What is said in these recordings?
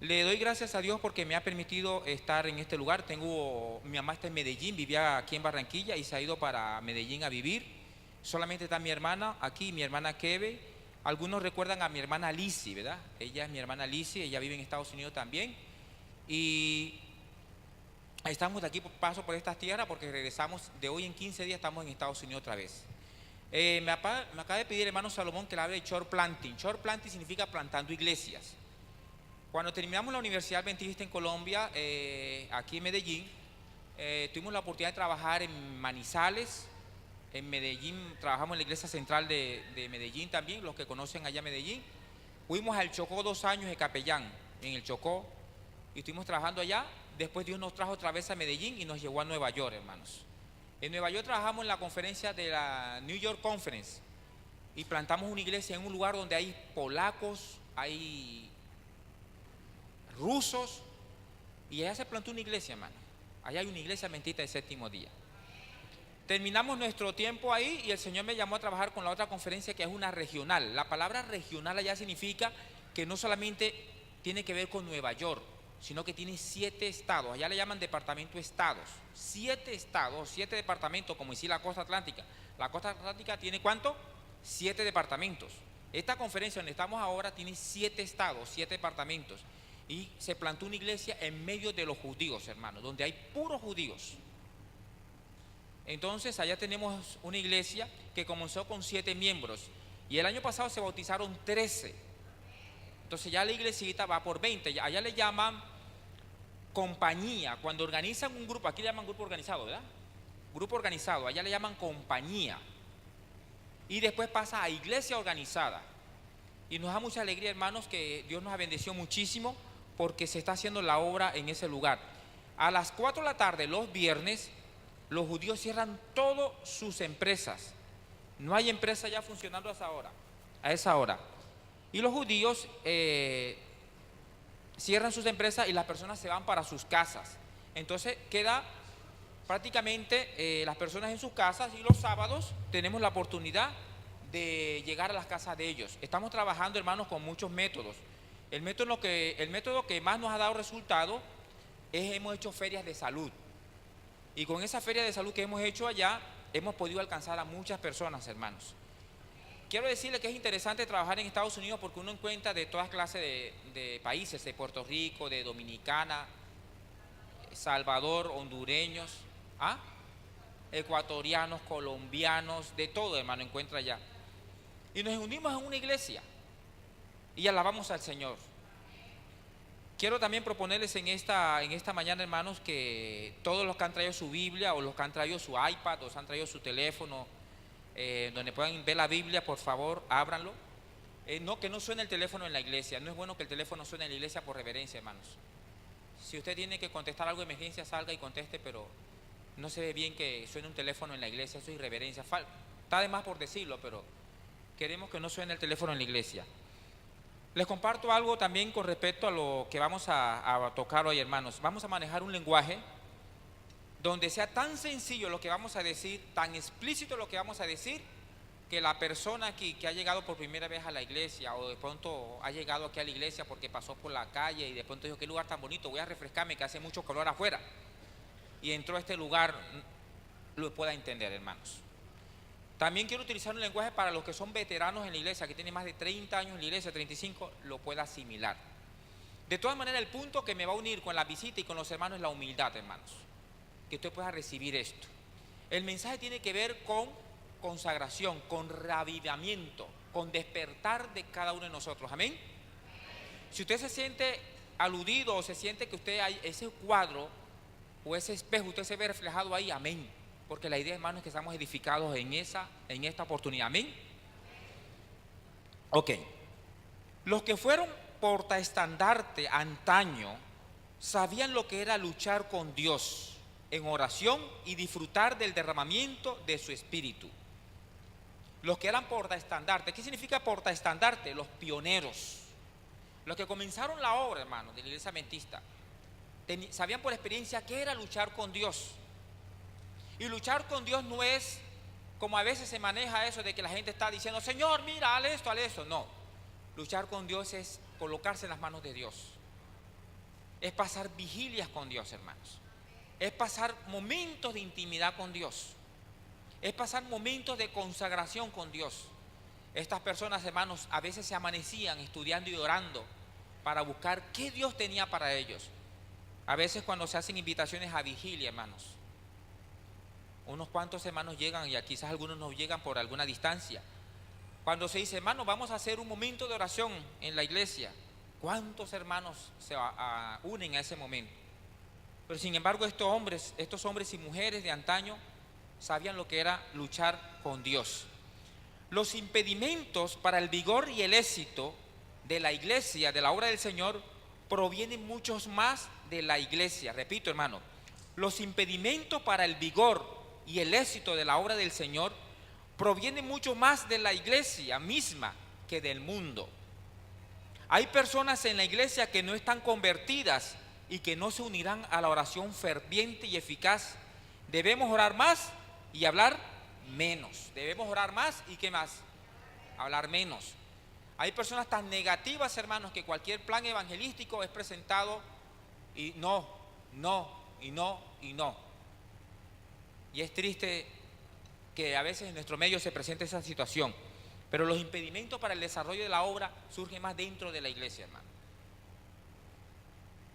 Le doy gracias a Dios porque me ha permitido estar en este lugar. Mi mamá está en Medellín, vivía aquí en Barranquilla y se ha ido para Medellín a vivir. Solamente está mi hermana aquí, mi hermana Keve. Algunos recuerdan a mi hermana Lizzie, ¿verdad? Ella es mi hermana Lizzie, ella vive en Estados Unidos también. Y estamos de aquí, paso por estas tierras porque regresamos de hoy en 15 días, estamos en Estados Unidos otra vez. Me acaba de pedir el hermano Salomón que le hable de church planting. Church planting significa plantando iglesias. Cuando terminamos la Universidad Adventista en Colombia, aquí en Medellín, tuvimos la oportunidad de trabajar en Manizales. En Medellín trabajamos en la iglesia central de Medellín también, los que conocen allá Medellín. Fuimos al Chocó 2 años de capellán en el Chocó y estuvimos trabajando allá. Después Dios nos trajo otra vez a Medellín y nos llevó a Nueva York, hermanos. En Nueva York trabajamos en la conferencia de la New York Conference y plantamos una iglesia en un lugar donde hay polacos, hay rusos, y allá se plantó una iglesia, hermano. Allá hay una iglesia adventista del séptimo día. Terminamos nuestro tiempo ahí y el Señor me llamó a trabajar con la otra conferencia que es una regional. La palabra regional allá significa que no solamente tiene que ver con Nueva York, sino que tiene 7 estados. Allá le llaman departamento estados. 7 estados, 7 departamentos, como decía la costa atlántica. La costa atlántica tiene ¿cuánto? 7 departamentos. Esta conferencia donde estamos ahora tiene 7 estados, 7 departamentos. Y se plantó una iglesia en medio de los judíos, hermanos, donde hay puros judíos. Entonces allá tenemos una iglesia que comenzó con 7 miembros y el año pasado se bautizaron 13. Entonces ya la iglesita va por 20. Allá le llaman compañía. Cuando organizan un grupo, aquí le llaman grupo organizado, ¿verdad? Grupo organizado, allá le llaman compañía. Y después pasa a iglesia organizada. Y nos da mucha alegría, hermanos, que Dios nos ha bendecido muchísimo porque se está haciendo la obra en ese lugar. A las 4 de la tarde, los viernes, los judíos cierran todas sus empresas. No hay empresa ya funcionando a esa hora. Y los judíos cierran sus empresas y las personas se van para sus casas. Entonces queda prácticamente las personas en sus casas y los sábados tenemos la oportunidad de llegar a las casas de ellos. Estamos trabajando, hermanos, con muchos métodos. El método que más nos ha dado resultado es hemos hecho ferias de salud. Y con esa feria de salud que hemos hecho allá, hemos podido alcanzar a muchas personas, hermanos. Quiero decirle que es interesante trabajar en Estados Unidos porque uno encuentra de todas clases de países, de Puerto Rico, de Dominicana, Salvador, hondureños, ecuatorianos, colombianos, de todo, hermano, encuentra allá. Y nos unimos en una iglesia y alabamos al Señor. Quiero también proponerles en esta mañana, hermanos, que todos los que han traído su Biblia o los que han traído su iPad o los que han traído su teléfono, donde puedan ver la Biblia, por favor, ábranlo. No, que no suene el teléfono en la iglesia. No es bueno que el teléfono suene en la iglesia por reverencia, hermanos. Si usted tiene que contestar algo de emergencia, salga y conteste, pero no se ve bien que suene un teléfono en la iglesia. Eso es irreverencia. Está de más por decirlo, pero queremos que no suene el teléfono en la iglesia. Les comparto algo también con respecto a lo que vamos a tocar hoy, hermanos. Vamos a manejar un lenguaje donde sea tan sencillo lo que vamos a decir, tan explícito lo que vamos a decir, que la persona aquí que ha llegado por primera vez a la iglesia o de pronto ha llegado aquí a la iglesia porque pasó por la calle y de pronto dijo, qué lugar tan bonito, voy a refrescarme que hace mucho calor afuera, y entró a este lugar, lo pueda entender, hermanos. También quiero utilizar un lenguaje para los que son veteranos en la iglesia, que tienen más de 30 años en la iglesia, 35, lo pueda asimilar. De todas maneras, el punto que me va a unir con la visita y con los hermanos es la humildad, hermanos. Que usted pueda recibir esto. El mensaje tiene que ver con consagración, con reavivamiento, con despertar de cada uno de nosotros. Amén. Si usted se siente aludido o se siente que usted hay ese cuadro o ese espejo, usted se ve reflejado ahí, amén. Porque la idea, hermanos, es que estamos edificados en esta oportunidad. Amén. Ok. Los que fueron portaestandarte antaño sabían lo que era luchar con Dios en oración y disfrutar del derramamiento de su espíritu. Los que eran portaestandarte. ¿Qué significa portaestandarte? Los pioneros. Los que comenzaron la obra, hermanos, de la iglesia adventista. Sabían por experiencia qué era luchar con Dios. Y luchar con Dios no es como a veces se maneja eso de que la gente está diciendo, Señor, mira, haz esto, haz eso. No, luchar con Dios es colocarse en las manos de Dios. es pasar vigilias con Dios, hermanos. Es pasar momentos de intimidad con Dios. Es pasar momentos de consagración con Dios. Estas personas, hermanos, a veces se amanecían estudiando y orando para buscar qué Dios tenía para ellos. A veces cuando se hacen invitaciones a vigilia, hermanos, unos cuantos hermanos llegan, y quizás algunos no llegan por alguna distancia. Cuando se dice, hermanos, vamos a hacer un momento de oración en la iglesia, ¿cuántos hermanos se unen a ese momento? Pero sin embargo estos hombres y mujeres de antaño sabían lo que era luchar con Dios. Los impedimentos para el vigor y el éxito de la iglesia, de la obra del Señor, provienen muchos más de la iglesia. Repito, hermano, los impedimentos para el vigor y el éxito de la obra del Señor provienen mucho más de la iglesia misma que del mundo. Hay personas en la iglesia que no están convertidas y que no se unirán a la oración ferviente y eficaz. Debemos orar más y hablar menos. Debemos orar más y ¿qué más? Hablar menos. Hay personas tan negativas, hermanos, que cualquier plan evangelístico es presentado y no. Y es triste que a veces en nuestro medio se presente esa situación. Pero los impedimentos para el desarrollo de la obra surgen más dentro de la iglesia, hermano.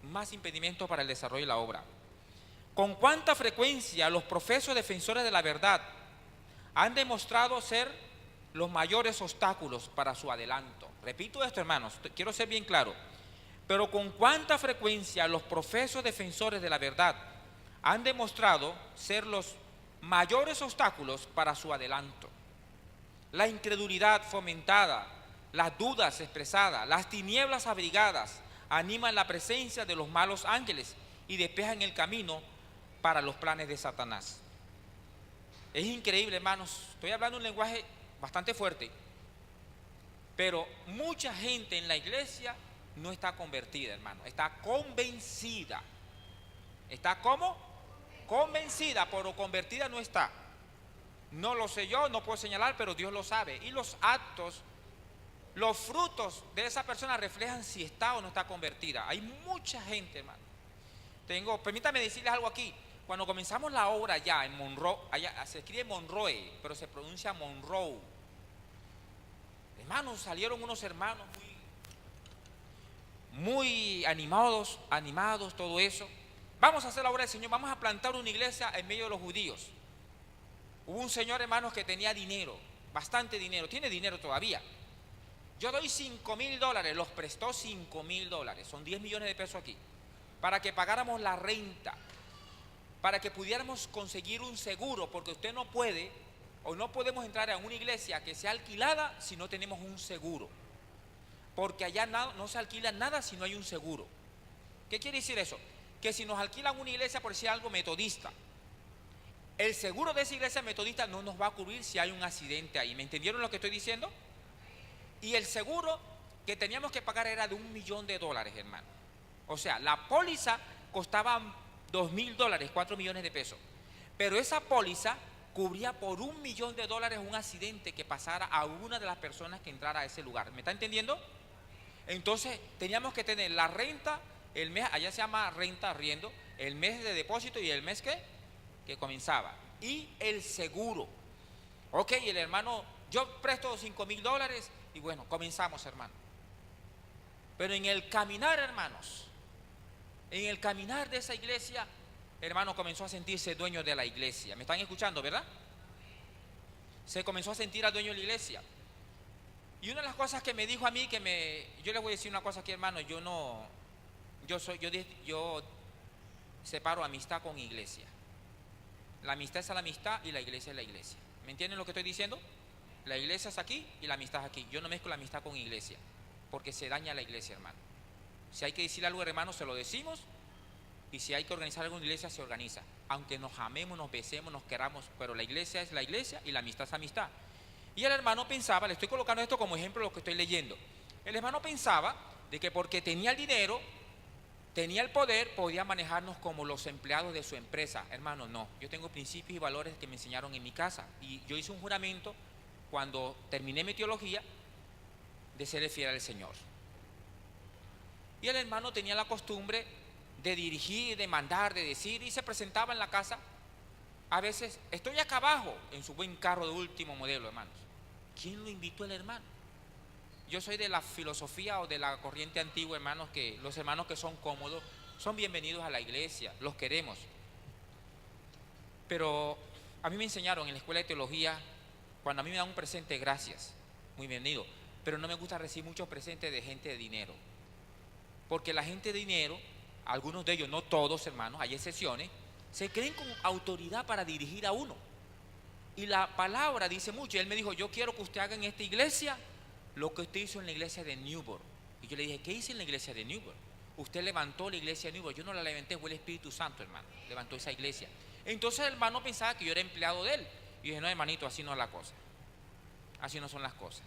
Más impedimentos para el desarrollo de la obra. ¿Con cuánta frecuencia los profesos defensores de la verdad han demostrado ser los mayores obstáculos para su adelanto? Repito esto, hermanos, quiero ser bien claro. Pero con cuánta frecuencia los profesos defensores de la verdad han demostrado ser los mayores obstáculos para su adelanto. La incredulidad fomentada, las dudas expresadas, las tinieblas abrigadas animan la presencia de los malos ángeles y despejan el camino para los planes de Satanás. Es increíble, hermanos, estoy hablando un lenguaje bastante fuerte, pero mucha gente en la iglesia no está convertida, hermano, está convencida. ¿Está cómo? Convencida, pero convertida no está. No lo sé yo, no puedo señalar, pero Dios lo sabe. Y los actos, los frutos de esa persona reflejan si está o no está convertida. Hay mucha gente, hermano. Permítame decirles algo aquí. Cuando comenzamos la obra allá en Monroe, allá se escribe Monroe, pero se pronuncia Monroe. Hermanos, salieron unos hermanos muy animados, todo eso. Vamos a hacer la obra del Señor, vamos a plantar una iglesia en medio de los judíos. Hubo un señor, hermanos, que tenía dinero, bastante dinero, tiene dinero todavía. Yo doy $5,000, los prestó $5,000, son 10 millones de pesos aquí, para que pagáramos la renta, para que pudiéramos conseguir un seguro, porque usted no puede o no podemos entrar a una iglesia que sea alquilada si no tenemos un seguro, porque allá no se alquila nada si no hay un seguro. ¿Qué quiere decir eso? Que si nos alquilan una iglesia, por decir algo, metodista, el seguro de esa iglesia metodista no nos va a cubrir si hay un accidente ahí. ¿Me entendieron lo que estoy diciendo? Y el seguro que teníamos que pagar era de $1 millón, hermano. O sea, la póliza costaba $2,000, 4 millones de pesos. Pero esa póliza cubría por $1 millón un accidente que pasara a una de las personas que entrara a ese lugar. ¿Me está entendiendo? Entonces teníamos que tener la renta, el mes, allá se llama renta, arriendo, el mes de depósito y el mes que comenzaba, y el seguro. Ok, el hermano, yo presto $5,000 y bueno, comenzamos, hermano. Pero en el caminar, hermanos, en el caminar de esa iglesia, hermano, comenzó a sentirse dueño de la iglesia. ¿Me están escuchando, verdad? Se comenzó a sentir al dueño de la iglesia. Y una de las cosas que me dijo a mí, yo les voy a decir una cosa aquí, hermano, yo separo amistad con iglesia. La amistad es la amistad y la iglesia es la iglesia. ¿Me entienden lo que estoy diciendo? La iglesia es aquí y la amistad es aquí. Yo no mezclo la amistad con iglesia, porque se daña la iglesia, hermano. Si hay que decir algo, hermano, se lo decimos, y si hay que organizar algo en la iglesia, se organiza. Aunque nos amemos, nos besemos, nos queramos, pero la iglesia es la iglesia y la amistad es amistad. Y el hermano pensaba, le estoy colocando esto como ejemplo de lo que estoy leyendo. El hermano pensaba de que porque tenía el dinero, tenía el poder, podía manejarnos como los empleados de su empresa. Hermano, no. Yo tengo principios y valores que me enseñaron en mi casa. Y yo hice un juramento cuando terminé mi teología de ser fiel al Señor. Y el hermano tenía la costumbre de dirigir, de mandar, de decir, y se presentaba en la casa. A veces, estoy acá abajo, en su buen carro de último modelo, hermanos. ¿Quién lo invitó el hermano? Yo soy de la filosofía o de la corriente antigua, hermanos, que los hermanos que son cómodos son bienvenidos a la iglesia, los queremos. Pero a mí me enseñaron en la escuela de teología, cuando a mí me dan un presente, gracias, muy bienvenido. Pero no me gusta recibir muchos presentes de gente de dinero. Porque la gente de dinero, algunos de ellos, no todos, hermanos, hay excepciones, se creen con autoridad para dirigir a uno. Y la palabra dice mucho. Y él me dijo, yo quiero que usted haga en esta iglesia lo que usted hizo en la iglesia de Newport. Y yo le dije, ¿qué hice en la iglesia de Newport? Usted levantó la iglesia de Newport. Yo no la levanté, fue el Espíritu Santo, hermano. Levantó esa iglesia. Entonces el hermano pensaba que yo era empleado de él. Y yo dije, no, hermanito, así no es la cosa. Así no son las cosas.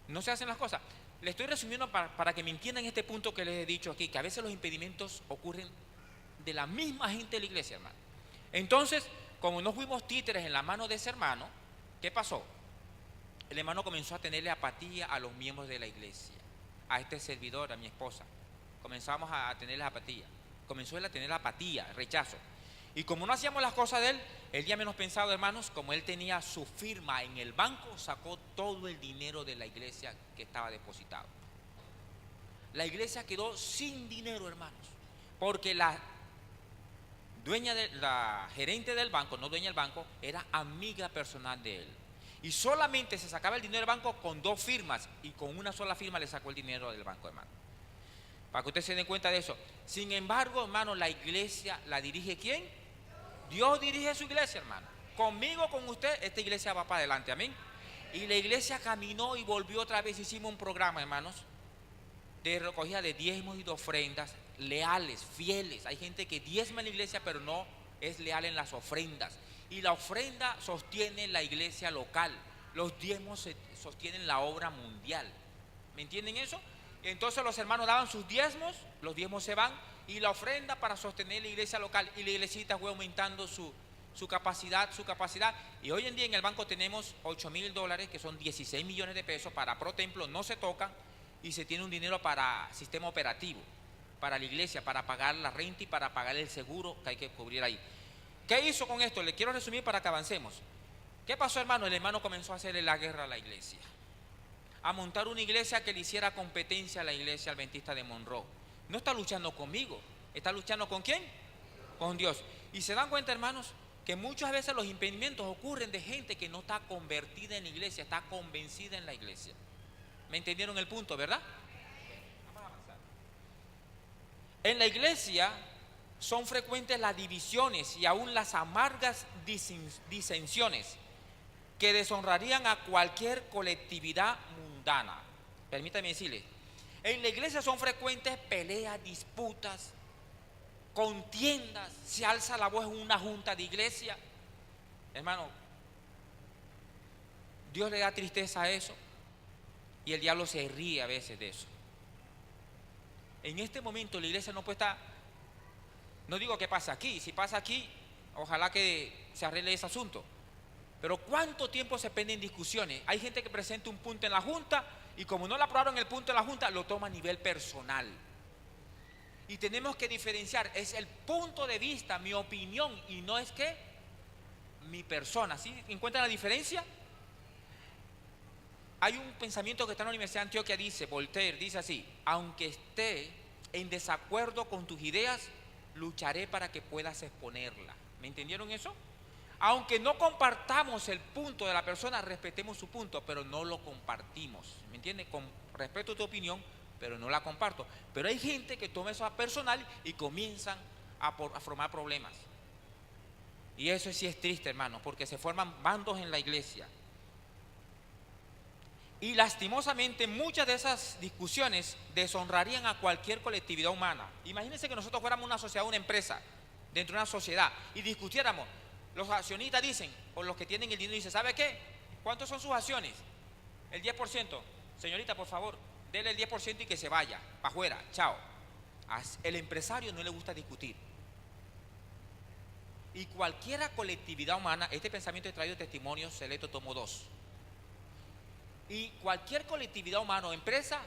No se hacen las cosas. Le estoy resumiendo para que me entiendan este punto que les he dicho aquí, que a veces los impedimentos ocurren de la misma gente de la iglesia, hermano. Entonces, como no fuimos títeres en la mano de ese hermano, ¿qué pasó? El hermano comenzó a tenerle apatía a los miembros de la iglesia, a este servidor, a mi esposa. Comenzamos a tenerle apatía. Comenzó él a tener apatía, rechazo. Y como no hacíamos las cosas de él, el día menos pensado, hermanos, como él tenía su firma en el banco, sacó todo el dinero de la iglesia que estaba depositado. La iglesia quedó sin dinero, hermanos, porque la gerente del banco, no dueña del banco, era amiga personal de él. Y solamente se sacaba el dinero del banco con 2 firmas, y con una sola firma le sacó el dinero del banco, hermano. Para que ustedes se den cuenta de eso. Sin embargo, hermano, la iglesia la dirige ¿quién? Dios dirige su iglesia, hermano. Conmigo, con usted, esta iglesia va para adelante, amén. Y la iglesia caminó y volvió otra vez. Hicimos un programa, hermanos, de recogida de diezmos y de ofrendas, leales, fieles. Hay gente que diezma en la iglesia, pero no es leal en las ofrendas. Y la ofrenda sostiene la iglesia local. Los diezmos sostienen la obra mundial. ¿Me entienden eso? Entonces los hermanos daban sus diezmos, los diezmos se van, y la ofrenda para sostener la iglesia local. Y la iglesita fue aumentando su capacidad. Y hoy en día en el banco tenemos $8,000, que son 16 millones de pesos para Pro Templo, no se tocan, y se tiene un dinero para sistema operativo, para la iglesia, para pagar la renta y para pagar el seguro que hay que cubrir ahí. ¿Qué hizo con esto? Le quiero resumir para que avancemos. ¿Qué pasó, hermano? El hermano comenzó a hacerle la guerra a la iglesia, a montar una iglesia que le hiciera competencia a la iglesia adventista de Monroe. No está luchando conmigo, está luchando ¿con quién? Con Dios. Y se dan cuenta, hermanos, que muchas veces los impedimentos ocurren de gente que no está convertida en la iglesia, está convencida en la iglesia. ¿Me entendieron el punto, verdad? Vamos a avanzar. En la iglesia son frecuentes las divisiones y aún las amargas disensiones que deshonrarían a cualquier colectividad mundana. Permítame decirles, en la iglesia son frecuentes peleas, disputas, contiendas. Se alza la voz en una junta de iglesia. Hermano, Dios le da tristeza a eso, y el diablo se ríe a veces de eso. En este momento la iglesia no puede estar, no digo que pasa aquí, si pasa aquí, ojalá que se arregle ese asunto. Pero ¿cuánto tiempo se penden discusiones? Hay gente que presenta un punto en la junta, y como no le aprobaron el punto en la junta, lo toma a nivel personal. Y tenemos que diferenciar, es el punto de vista, mi opinión, y no es que mi persona. ¿Sí encuentran la diferencia? Hay un pensamiento que está en la Universidad de Antioquia, dice, Voltaire, dice así: aunque esté en desacuerdo con tus ideas, lucharé para que puedas exponerla. ¿Me entendieron eso? Aunque no compartamos el punto de la persona, respetemos su punto, pero no lo compartimos. ¿Me entiendes? Respeto tu opinión, pero no la comparto. Pero hay gente que toma eso a personal y comienzan a formar problemas. Y eso sí es triste, hermano, porque se forman bandos en la iglesia. Y lastimosamente muchas de esas discusiones deshonrarían a cualquier colectividad humana. Imagínense que nosotros fuéramos una sociedad, una empresa, dentro de una sociedad, y discutiéramos. Los accionistas dicen, o los que tienen el dinero dicen, ¿sabe qué? ¿Cuántos son sus acciones? El 10%. Señorita, por favor, dele el 10% y que se vaya, para afuera, chao. El empresario no le gusta discutir. Y cualquier colectividad humana, este pensamiento he traído testimonios, Selecto tomo 2. Y cualquier colectividad humana o empresa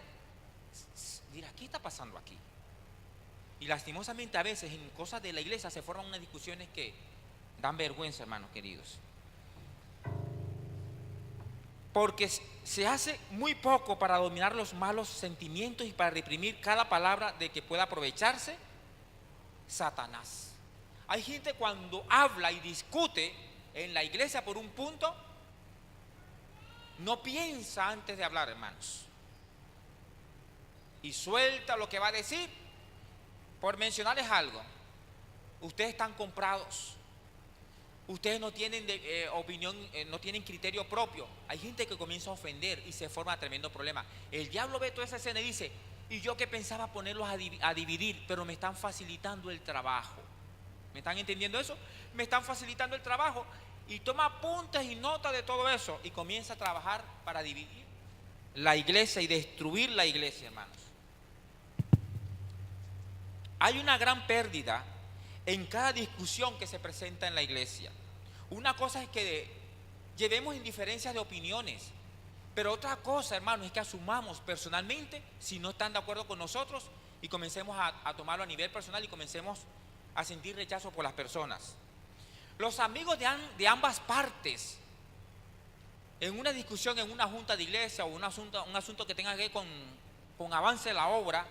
dirá, ¿qué está pasando aquí? Y lastimosamente a veces en cosas de la iglesia se forman unas discusiones que dan vergüenza, hermanos queridos. Porque se hace muy poco para dominar los malos sentimientos y para reprimir cada palabra de que pueda aprovecharse Satanás. Hay gente cuando habla y discute en la iglesia por un punto, no piensa antes de hablar, hermanos, y suelta lo que va a decir. Por mencionarles algo, ustedes están comprados, ustedes no tienen opinión, no tienen criterio propio. Hay gente que comienza a ofender y se forma tremendo problema. El diablo ve toda esa escena y dice: y yo que pensaba ponerlos a dividir, pero me están facilitando el trabajo. ¿Me están entendiendo eso? Me están facilitando el trabajo. Y toma apuntes y notas de todo eso y comienza a trabajar para dividir la iglesia y destruir la iglesia, hermanos. Hay una gran pérdida en cada discusión que se presenta en la iglesia. Una cosa es que llevemos indiferencias de opiniones, pero otra cosa, hermanos, es que asumamos personalmente si no están de acuerdo con nosotros y comencemos a tomarlo a nivel personal y comencemos a sentir rechazo por las personas. Los amigos de ambas partes, en una discusión, en una junta de iglesia o un asunto que tenga que ver con avance de la obra,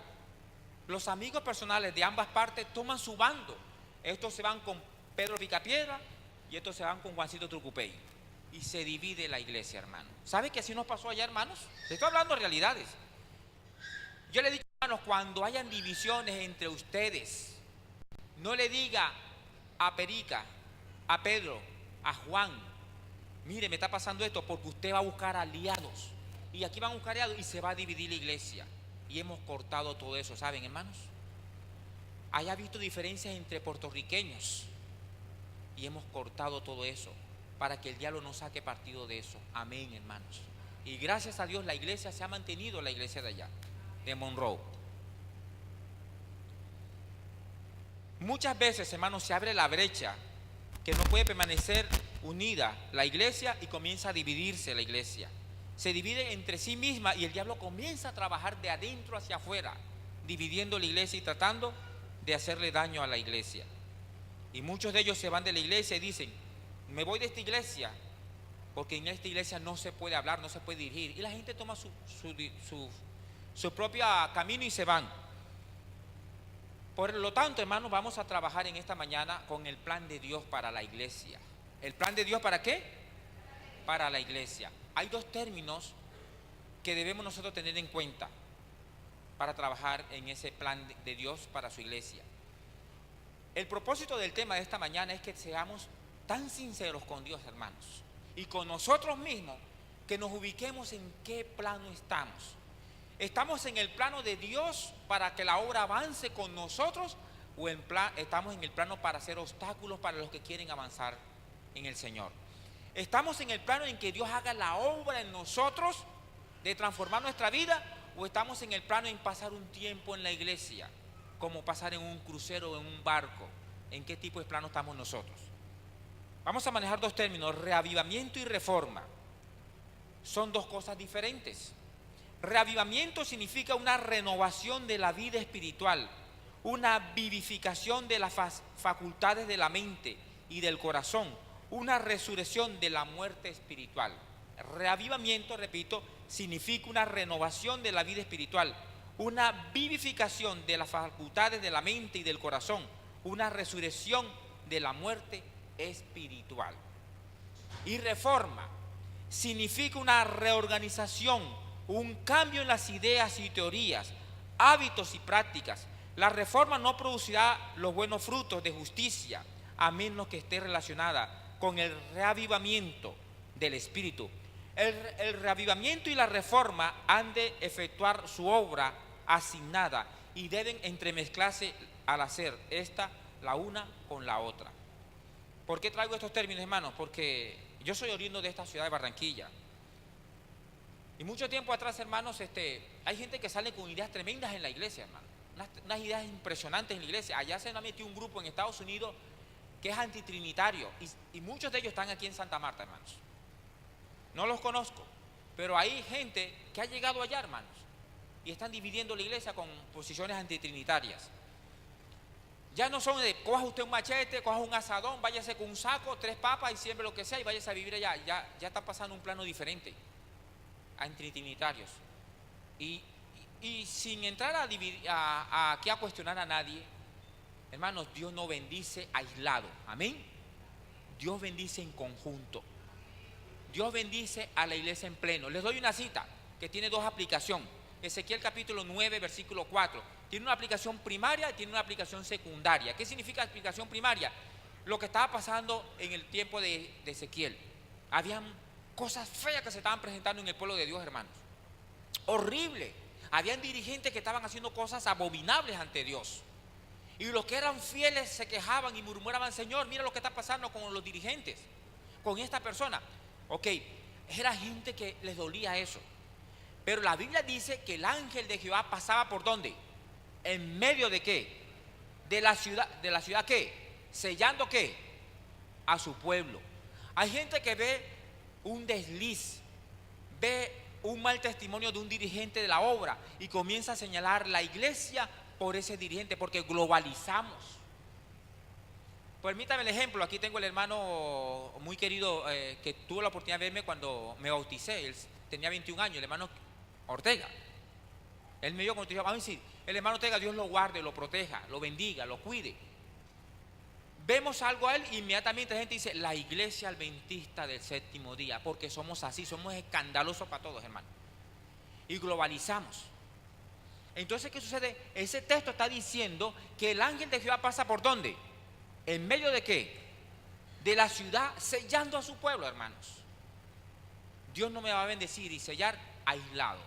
los amigos personales de ambas partes toman su bando. Estos se van con Pedro Picapiedra y estos se van con Juancito Trucupey. Y se divide la iglesia, hermano. ¿Sabe que así nos pasó allá, hermanos? Les estoy hablando de realidades. Yo le digo, hermanos, cuando hayan divisiones entre ustedes, no le diga a Perica, a Pedro, a Juan: mire, me está pasando esto, porque usted va a buscar aliados. Y aquí van a buscar aliados y se va a dividir la iglesia. Y hemos cortado todo eso, ¿saben, hermanos? Haya visto diferencias entre puertorriqueños y hemos cortado todo eso para que el diablo no saque partido de eso. Amén, hermanos. Y gracias a Dios la iglesia se ha mantenido, la iglesia de allá, de Monroe. Muchas veces, hermanos, se abre la brecha que no puede permanecer unida la iglesia y comienza a dividirse la iglesia. Se divide entre sí misma y el diablo comienza a trabajar de adentro hacia afuera, dividiendo la iglesia y tratando de hacerle daño a la iglesia. Y muchos de ellos se van de la iglesia y dicen: me voy de esta iglesia porque en esta iglesia no se puede hablar, no se puede dirigir. Y la gente toma su propio camino y se van. Por lo tanto, hermanos, vamos a trabajar en esta mañana con el plan de Dios para la iglesia. ¿El plan de Dios para qué? Para la iglesia. Hay dos términos que debemos nosotros tener en cuenta para trabajar en ese plan de Dios para su iglesia. El propósito del tema de esta mañana es que seamos tan sinceros con Dios, hermanos, y con nosotros mismos, que nos ubiquemos en qué plano estamos. ¿Estamos en el plano de Dios para que la obra avance con nosotros? ¿O estamos en el plano para hacer obstáculos para los que quieren avanzar en el Señor? ¿Estamos en el plano en que Dios haga la obra en nosotros de transformar nuestra vida? ¿O estamos en el plano en pasar un tiempo en la iglesia, como pasar en un crucero o en un barco? ¿En qué tipo de plano estamos nosotros? Vamos a manejar dos términos: reavivamiento y reforma. Son dos cosas diferentes. Reavivamiento significa una renovación de la vida espiritual, una vivificación de las facultades de la mente y del corazón, una resurrección de la muerte espiritual. Reavivamiento, repito, significa una renovación de la vida espiritual, una vivificación de las facultades de la mente y del corazón, una resurrección de la muerte espiritual. Y reforma significa una reorganización, un cambio en las ideas y teorías, hábitos y prácticas. La reforma no producirá los buenos frutos de justicia a menos que esté relacionada con el reavivamiento del espíritu. El reavivamiento y la reforma han de efectuar su obra asignada y deben entremezclarse al hacer esta la una con la otra. ¿Por qué traigo estos términos, hermanos? Porque yo soy oriundo de esta ciudad de Barranquilla. Y mucho tiempo atrás, hermanos, hay gente que sale con ideas tremendas en la iglesia, hermano. Unas ideas impresionantes en la iglesia. Allá se nos ha metido un grupo en Estados Unidos que es antitrinitario. Y muchos de ellos están aquí en Santa Marta, hermanos. No los conozco, pero hay gente que ha llegado allá, hermanos, y están dividiendo la iglesia con posiciones antitrinitarias. Ya no son de coja usted un machete, coja un asadón, váyase con un saco, 3 papas y siembre lo que sea y váyase a vivir allá. Ya está pasando un plano diferente a entre trinitarios. Y sin entrar aquí a cuestionar a nadie, hermanos, Dios no bendice aislado. Amén. Dios bendice en conjunto. Dios bendice a la iglesia en pleno. Les doy una cita que tiene 2 aplicaciones. Ezequiel capítulo 9, versículo 4. Tiene una aplicación primaria y tiene una aplicación secundaria. ¿Qué significa aplicación primaria? Lo que estaba pasando en el tiempo de Ezequiel. Habían cosas feas que se estaban presentando en el pueblo de Dios, hermanos. Horrible. Habían dirigentes que estaban haciendo cosas abominables ante Dios. Y los que eran fieles se quejaban y murmuraban: Señor, mira lo que está pasando con los dirigentes, con esta persona. Ok, era gente que les dolía eso. Pero la Biblia dice que el ángel de Jehová pasaba ¿por dónde? ¿En medio de qué? De la ciudad ¿qué? Sellando ¿qué? A su pueblo. Hay gente que ve un desliz, ve un mal testimonio de un dirigente de la obra y comienza a señalar la iglesia por ese dirigente, porque globalizamos. Permítame el ejemplo. Aquí tengo el hermano muy querido que tuvo la oportunidad de verme cuando me bauticé. Él tenía 21 años, el hermano Ortega. Él me vio cuando dije: vamos a decir, el hermano Ortega, Dios lo guarde, lo proteja, lo bendiga, lo cuide. Vemos algo a él, inmediatamente la gente dice: la iglesia adventista del séptimo día, porque somos así, somos escandalosos para todos, hermano. Y globalizamos. Entonces, ¿qué sucede? Ese texto está diciendo que el ángel de Jehová pasa ¿por dónde? ¿En medio de qué? De la ciudad, sellando a su pueblo, hermanos. Dios no me va a bendecir y sellar aislado.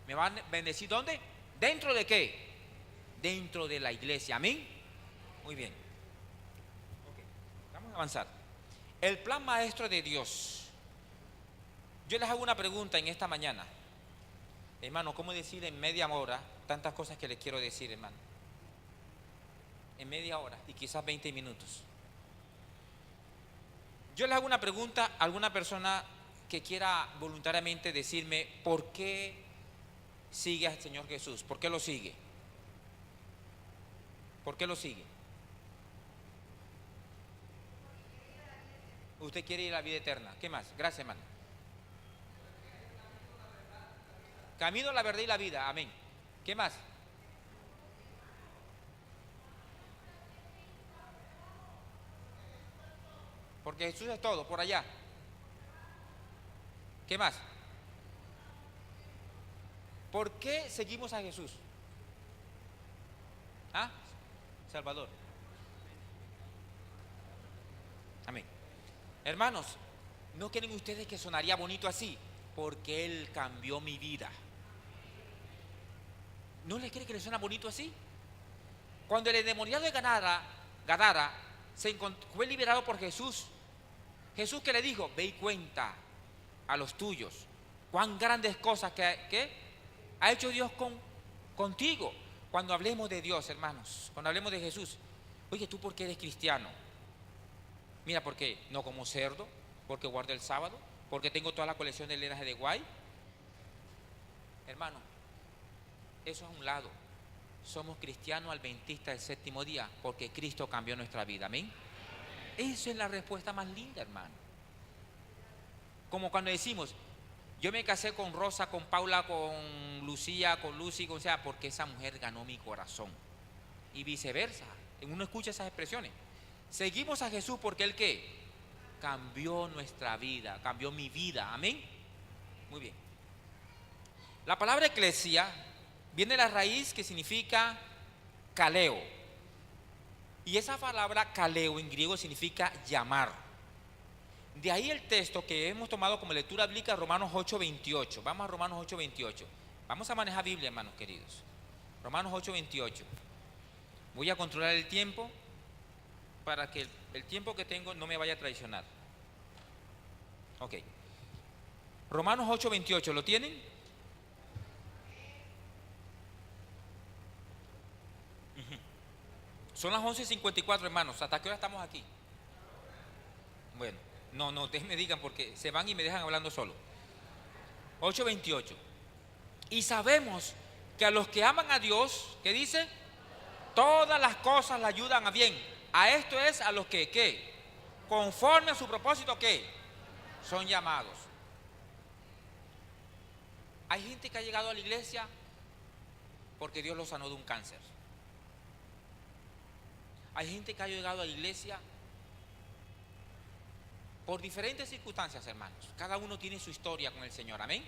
¿Me va a bendecir dónde? ¿Dentro de qué? Dentro de la iglesia. ¿Amén? Muy bien. Okay. Vamos a avanzar. El plan maestro de Dios. Yo les hago una pregunta en esta mañana. Hermano, ¿cómo decir en media hora tantas cosas que les quiero decir, hermano? En media hora y quizás 20 minutos. Yo les hago una pregunta a alguna persona que quiera voluntariamente decirme por qué sigue al Señor Jesús. ¿Por qué lo sigue? ¿Por qué lo sigue? Usted quiere ir a la vida eterna. ¿Qué más? Gracias, hermano. Camino, la verdad y la vida. Amén. ¿Qué más? Porque Jesús es todo, por allá. ¿Qué más? ¿Por qué seguimos a Jesús? ¿Ah? Salvador. Amén. Hermanos, ¿no creen ustedes que sonaría bonito así? Porque Él cambió mi vida. ¿No les cree que le suena bonito así? Cuando el endemoniado de Gadara fue liberado por Jesús, Jesús que le dijo: ve y cuenta a los tuyos cuán grandes cosas que ha hecho Dios contigo. Cuando hablemos de Dios, hermanos, cuando hablemos de Jesús, oye, ¿tú por qué eres cristiano? Mira, ¿por qué? No como cerdo, porque guardo el sábado, porque tengo toda la colección de linaje de guay. Hermano, eso es a un lado. Somos cristianos adventistas del séptimo día porque Cristo cambió nuestra vida. Amén. Esa es la respuesta más linda, hermano. Como cuando decimos: yo me casé con Rosa, con Paula, con Lucía, con Lucy, o sea, porque esa mujer ganó mi corazón. Y viceversa. Uno escucha esas expresiones. Seguimos a Jesús porque Él ¿qué? Cambió nuestra vida, cambió mi vida. Amén. Muy bien. La palabra eclesia viene de la raíz que significa kaleo. Y esa palabra kaleo en griego significa llamar. De ahí el texto que hemos tomado como lectura bíblica, Romanos 8:28. Vamos a Romanos 8:28. Vamos a manejar Biblia, hermanos queridos. Romanos 8:28. Voy a controlar el tiempo para que el tiempo que tengo no me vaya a traicionar. Ok. Romanos 8:28, ¿lo tienen? Son las 11:54, hermanos. ¿Hasta qué hora estamos aquí? Bueno, no, ustedes me digan porque se van y me dejan hablando solo. 8:28. Y sabemos que a los que aman a Dios, ¿qué dice? Todas las cosas le ayudan a bien. A esto es a los que, ¿qué? Conforme a su propósito, ¿qué? Son llamados. Hay gente que ha llegado a la iglesia porque Dios los sanó de un cáncer. Hay gente que ha llegado a la iglesia por diferentes circunstancias, hermanos. Cada uno tiene su historia con el Señor, amén.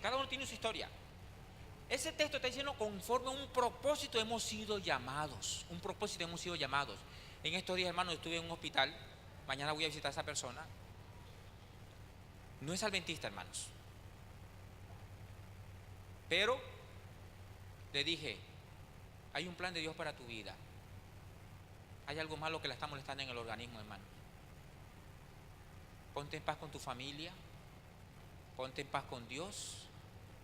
Cada uno tiene su historia. Ese texto está diciendo, conforme a un propósito hemos sido llamados. Un propósito hemos sido llamados. En estos días, hermanos, estuve en un hospital. Mañana voy a visitar a esa persona. No es adventista, hermanos. Pero le dije, hay un plan de Dios para tu vida. Hay algo malo que la está molestando en el organismo, hermano. Ponte en paz con tu familia. Ponte en paz con Dios.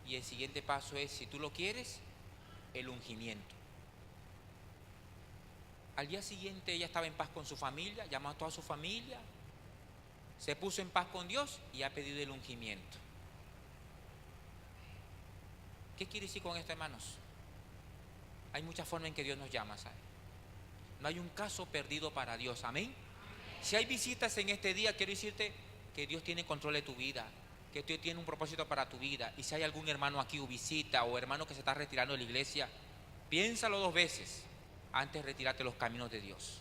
Y el siguiente paso es, si tú lo quieres, el ungimiento. Al día siguiente ella estaba en paz con su familia, llamó a toda su familia, se puso en paz con Dios y ha pedido el ungimiento. ¿Qué quiere decir con esto, hermanos? Hay muchas formas en que Dios nos llama, ¿sabes? No hay un caso perdido para Dios, amén. Si hay visitas en este día, quiero decirte que Dios tiene control de tu vida, que Dios tiene un propósito para tu vida. Y si hay algún hermano aquí o visita, o hermano que se está retirando de la iglesia, piénsalo 2 veces antes de retirarte de los caminos de Dios.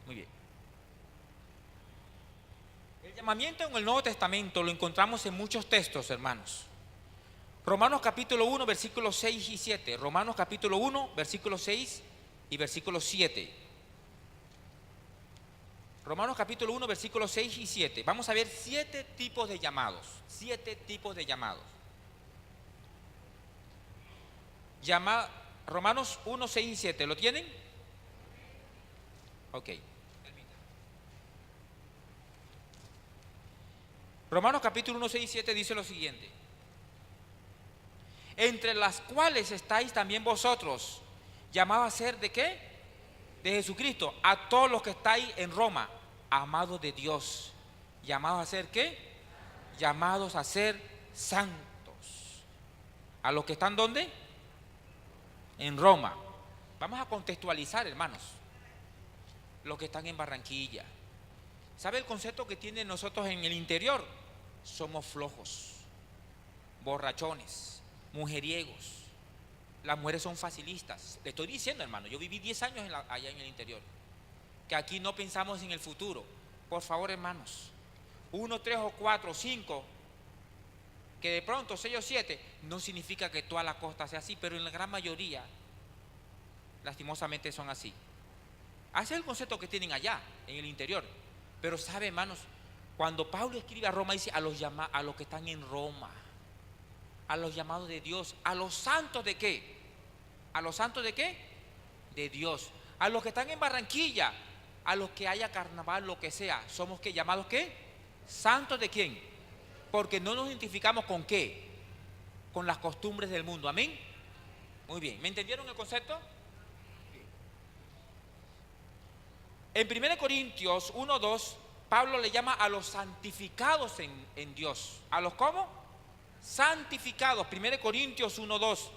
Muy bien. El llamamiento en el Nuevo Testamento lo encontramos en muchos textos, hermanos. Romanos capítulo 1, versículos 6 y 7. Romanos capítulo 1, versículos 6 y versículo 7. Romanos capítulo 1, versículos 6 y 7. Vamos a ver 7 tipos de llamados. 7 tipos de llamados. Romanos 1, 6 y 7. ¿Lo tienen? Ok. Romanos capítulo 1, 6 y 7 dice lo siguiente. Entre las cuales estáis también vosotros, llamados a ser ¿de qué? De Jesucristo, a todos los que estáis en Roma, amados de Dios, llamados a ser ¿qué? Llamados a ser santos. ¿A los que están dónde? En Roma. Vamos a contextualizar, hermanos. Los que están en Barranquilla. ¿Sabe el concepto que tienen nosotros en el interior? Somos flojos, borrachones, mujeriegos. Las mujeres son facilistas. Le estoy diciendo, hermano, yo viví 10 años allá en el interior, que aquí no pensamos en el futuro. Por favor, hermanos, 1, 3 o 4 o 5, que de pronto 6 o 7, no significa que toda la costa sea así, pero en la gran mayoría, lastimosamente son así. Ese es el concepto que tienen allá, en el interior. Pero sabe, hermanos, cuando Pablo escribe a Roma, dice a los que están en Roma, a los llamados de Dios, a los santos ¿de qué? ¿A los santos de qué? De Dios. A los que están en Barranquilla, a los que haya carnaval, lo que sea, ¿somos qué? ¿Llamados qué? ¿Santos de quién? Porque no nos identificamos con qué, con las costumbres del mundo, amén. Muy bien, ¿me entendieron el concepto? En 1 Corintios 1, 2, Pablo le llama a los santificados en Dios. ¿A los cómo? Santificados. 1 Corintios 1, 2.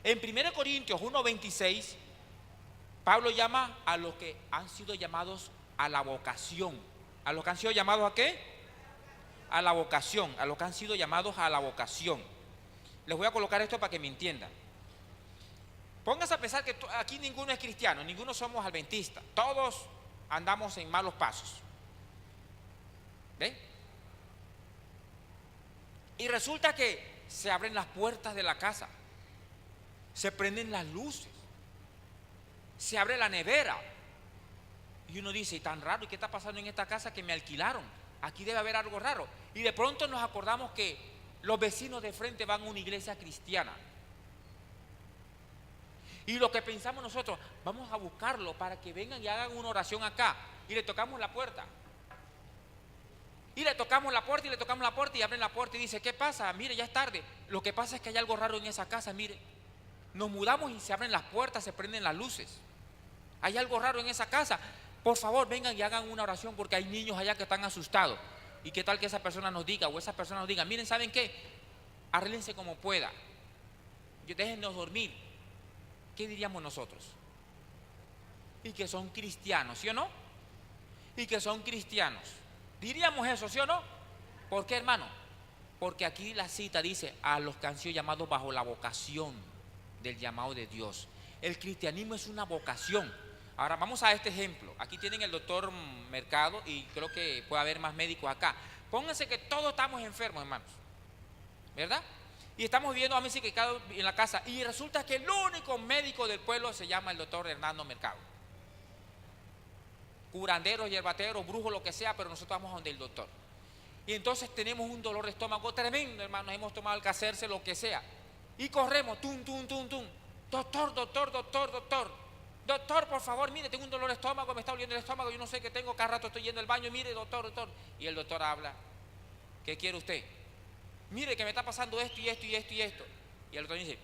En 1 Corintios 1, 26, Pablo llama a los que han sido llamados a la vocación. ¿A los que han sido llamados a qué? A la vocación. A los que han sido llamados a la vocación. Les voy a colocar esto para que me entiendan. Pónganse a pensar que aquí ninguno es cristiano, ninguno somos adventistas. Todos andamos en malos pasos. ¿Ven? Y resulta que se abren las puertas de la casa, se prenden las luces, se abre la nevera. Y uno dice, y tan raro, ¿y qué está pasando en esta casa que me alquilaron? Aquí debe haber algo raro. Y de pronto nos acordamos que los vecinos de frente van a una iglesia cristiana. Y lo que pensamos nosotros, vamos a buscarlo para que vengan y hagan una oración acá. Y le tocamos la puerta. Y le tocamos la puerta y le tocamos la puerta y abren la puerta y dice, ¿qué pasa? Mire, ya es tarde. Lo que pasa es que hay algo raro en esa casa, mire. Nos mudamos y se abren las puertas, se prenden las luces. Hay algo raro en esa casa. Por favor, vengan y hagan una oración porque hay niños allá que están asustados. ¿Y qué tal que esa persona nos diga o esa persona nos diga, miren, ¿saben qué? Arréglense como pueda. Déjennos dormir. ¿qué diríamos nosotros? Y que son cristianos, ¿sí o no? Y que son cristianos. Diríamos eso, ¿sí o no? ¿Por qué, hermano? Porque aquí la cita dice a los que han sido llamados bajo la vocación del llamado de Dios. El cristianismo es una vocación. Ahora vamos a este ejemplo. Aquí tienen el doctor Mercado y creo que puede haber más médicos acá. Pónganse que todos estamos enfermos, hermanos, ¿verdad? Y estamos viviendo a mí sí que en la casa y resulta que el único médico del pueblo se llama el doctor Hernando Mercado. Curanderos, hierbateros, brujos, lo que sea, pero nosotros vamos a donde el doctor. Y entonces tenemos un dolor de estómago tremendo, hermanos, hemos tomado el que hacerse, lo que sea. Y corremos, tum, tum, tum, tum. Doctor, doctor, doctor, doctor. Doctor, por favor, mire, tengo un dolor de estómago, me está doliendo el estómago, yo no sé qué tengo, cada rato estoy yendo al baño, mire, doctor, doctor. Y el doctor habla, ¿qué quiere usted? Mire que me está pasando esto y esto y esto y esto. Y el doctor dice,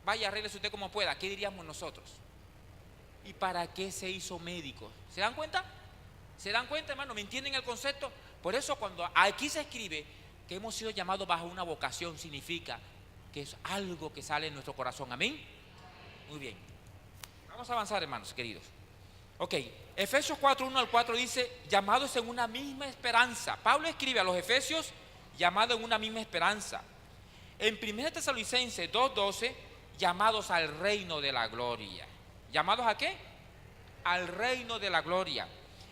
vaya, arréglese usted como pueda. ¿Qué diríamos nosotros? ¿Y para qué se hizo médico? ¿Se dan cuenta? ¿Se dan cuenta, hermano? ¿Me entienden el concepto? Por eso cuando aquí se escribe que hemos sido llamados bajo una vocación, significa que es algo que sale en nuestro corazón. ¿Amén? Muy bien. Vamos a avanzar, hermanos queridos. Ok, Efesios 4, 1 al 4 dice, llamados en una misma esperanza. Pablo escribe a los Efesios, llamados en una misma esperanza. En 1 Tesalonicenses 2:12, llamados al reino de la gloria. ¿Llamados a qué? Al reino de la gloria.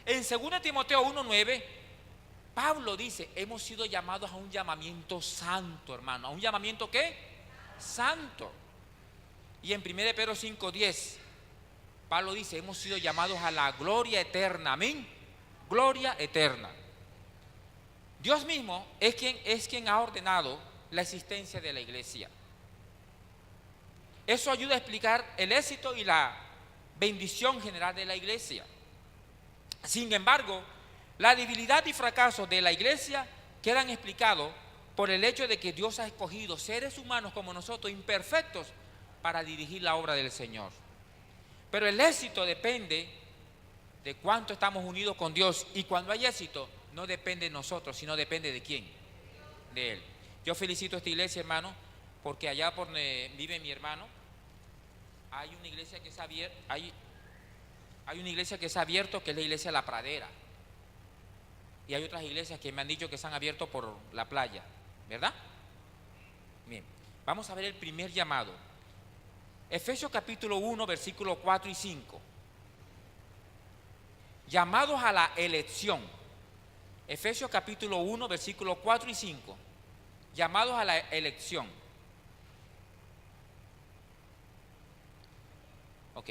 En 2 Timoteo 1:9, Pablo dice, hemos sido llamados a un llamamiento santo, hermano. ¿A un llamamiento qué? Santo. Y en 1 Pedro 5:10, Pablo dice, hemos sido llamados a la gloria eterna. Amén. Gloria eterna. Dios mismo es quien ha ordenado la existencia de la iglesia. Eso ayuda a explicar el éxito y la bendición general de la iglesia. Sin embargo, la debilidad y fracaso de la iglesia quedan explicados por el hecho de que Dios ha escogido seres humanos como nosotros, imperfectos, para dirigir la obra del Señor. Pero el éxito depende de cuánto estamos unidos con Dios, y cuando hay éxito no depende de nosotros, sino depende de quién, de Él. Yo felicito a esta iglesia, hermano, porque allá por donde vive mi hermano hay una iglesia que se ha abierto, hay una iglesia que se ha abierto, que es la iglesia de La Pradera, y hay otras iglesias que me han dicho que se han abierto por la playa, ¿verdad? Bien, vamos a ver el primer llamado. Efesios capítulo 1, versículos 4 y 5. Llamados a la elección. Efesios capítulo 1, versículos 4 y 5. Llamados a la elección. Ok.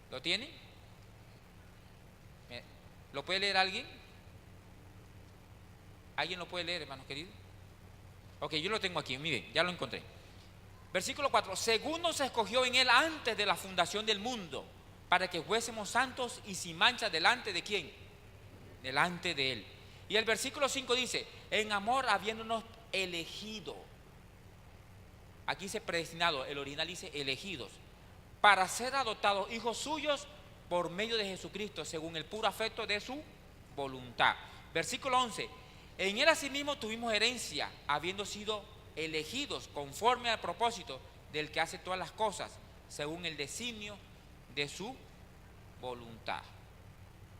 ¿Lo tiene? ¿Lo puede leer alguien? ¿Alguien lo puede leer, hermanos queridos? Ok, yo lo tengo aquí, miren, ya lo encontré. Versículo 4, según nos escogió en Él antes de la fundación del mundo, para que fuésemos santos y sin mancha delante de ¿quién? Delante de Él. Y el versículo 5 dice, en amor habiéndonos elegido. Aquí dice predestinado, el original dice elegidos, para ser adoptados hijos suyos por medio de Jesucristo, según el puro afecto de su voluntad. Versículo 11, en Él asimismo tuvimos herencia, habiendo sido elegidos conforme al propósito del que hace todas las cosas, según el designio de su voluntad.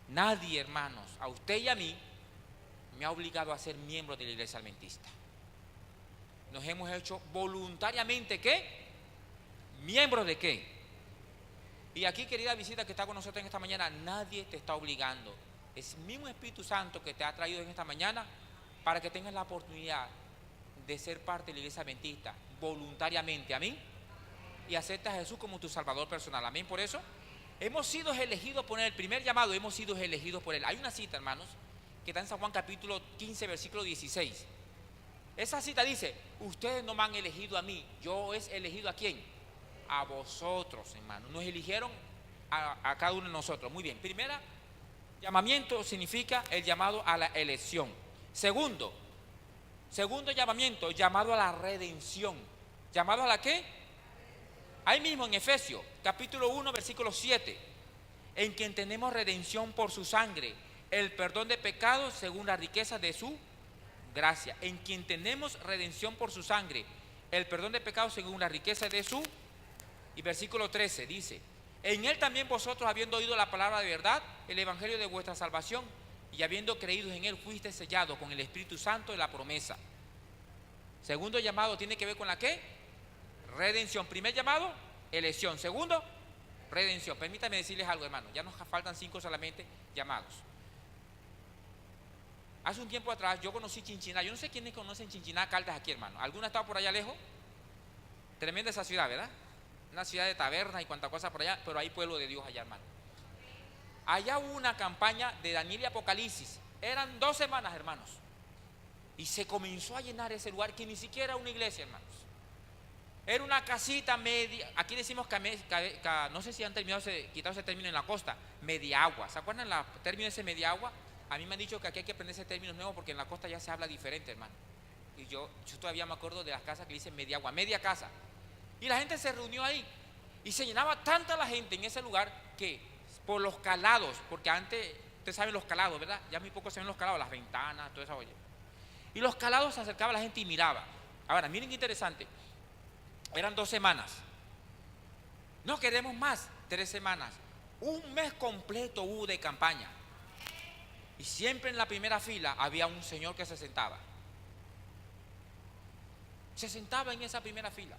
Nadie, hermanos, a usted y a mí, me ha obligado a ser miembro de la iglesia adventista. Nos hemos hecho voluntariamente, ¿qué? ¿Miembros de qué? Y aquí, querida visita que está con nosotros en esta mañana, nadie te está obligando. Es el mismo Espíritu Santo que te ha traído en esta mañana para que tengas la oportunidad de ser parte de la iglesia adventista voluntariamente, amén, y aceptas a Jesús como tu Salvador personal, amén. Por eso hemos sido elegidos por Él. El primer llamado, hemos sido elegidos por Él. Hay una cita, hermanos, que está en San Juan capítulo 15, versículo 16. Esa cita dice, ustedes no me han elegido a mí, yo he elegido ¿a quién? A vosotros, hermanos. Nos eligieron a cada uno de nosotros. Muy bien, primera, llamamiento significa el llamado a la elección. Segundo llamamiento, llamado a la redención. ¿Llamado a la qué? Ahí mismo en Efesios, capítulo 1, versículo 7. En quien tenemos redención por su sangre, el perdón de pecados según la riqueza de su gracia. En quien tenemos redención por su sangre, el perdón de pecados según la riqueza de su. Y versículo 13 dice: en él también vosotros, habiendo oído la palabra de verdad, el evangelio de vuestra salvación, y habiendo creído en él, fuiste sellado con el Espíritu Santo de la promesa. Segundo llamado tiene que ver con la ¿qué? Redención. Primer llamado, elección. Segundo, redención. Permítame decirles algo, hermano. Ya nos faltan 5 solamente llamados. Hace un tiempo atrás yo conocí Chinchiná. Yo no sé quiénes conocen Chinchiná, Caldas aquí, hermano. ¿Alguno ha estado por allá lejos? Tremenda esa ciudad, ¿verdad? Una ciudad de tabernas y cuanta cosa por allá, pero hay pueblo de Dios allá, hermano. Allá hubo una campaña de Daniel y Apocalipsis. Eran 2 semanas, hermanos. Y se comenzó a llenar ese lugar, que ni siquiera era una iglesia, hermanos. Era una casita media. Aquí decimos no sé si han quitado ese término en la costa, media agua. ¿Se acuerdan el término ese media agua? A mí me han dicho que aquí hay que aprender ese término nuevo, porque en la costa ya se habla diferente, hermano. Y yo todavía me acuerdo de las casas que dicen media agua, media casa. Y la gente se reunió ahí. Y se llenaba tanta la gente en ese lugar que por los calados, porque antes, ustedes saben los calados, ¿verdad? Ya muy poco se ven los calados, las ventanas, toda esa olla. Y los calados se acercaba a la gente y miraba. Ahora, miren qué interesante. Eran 2 semanas. No queremos más, 3 semanas. Un mes completo hubo de campaña. Y siempre en la primera fila había un señor que se sentaba. Se sentaba en esa primera fila.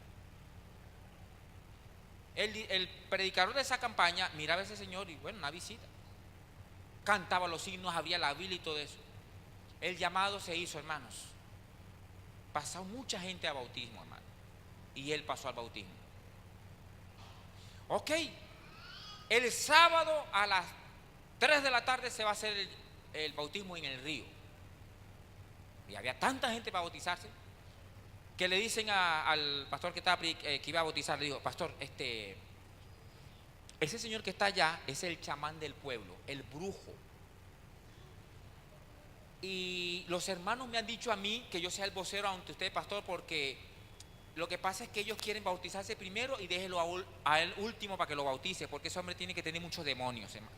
El predicador de esa campaña miraba a ese señor y bueno, una visita. Cantaba los himnos, abría la Biblia y todo eso. El llamado se hizo, hermanos. Pasó mucha gente a bautismo, hermano. Y él pasó al bautismo. Ok. El sábado a las 3 de la tarde se va a hacer el bautismo en el río. Y había tanta gente para bautizarse que le dicen al pastor que iba a bautizar, le dijo: pastor, ese señor que está allá es el chamán del pueblo, el brujo. Y los hermanos me han dicho a mí que yo sea el vocero ante usted, pastor, porque lo que pasa es que ellos quieren bautizarse primero y déjelo a él último para que lo bautice, porque ese hombre tiene que tener muchos demonios, hermano.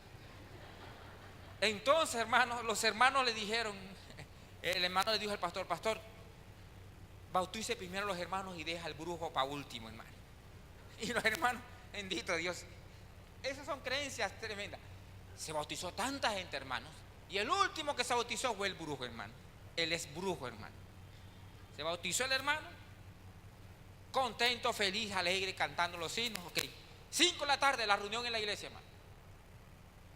Entonces, hermanos, los hermanos le dijeron, el hermano le dijo al pastor: pastor, bautice primero a los hermanos y deja al brujo para último, hermano. Y los hermanos, bendito Dios, esas son creencias tremendas. Se bautizó tanta gente, hermanos, y el último que se bautizó fue el brujo, hermano. Él es brujo, hermano. Se bautizó el hermano, contento, feliz, alegre, cantando los himnos. Ok, 5 de la tarde la reunión en la iglesia, hermano.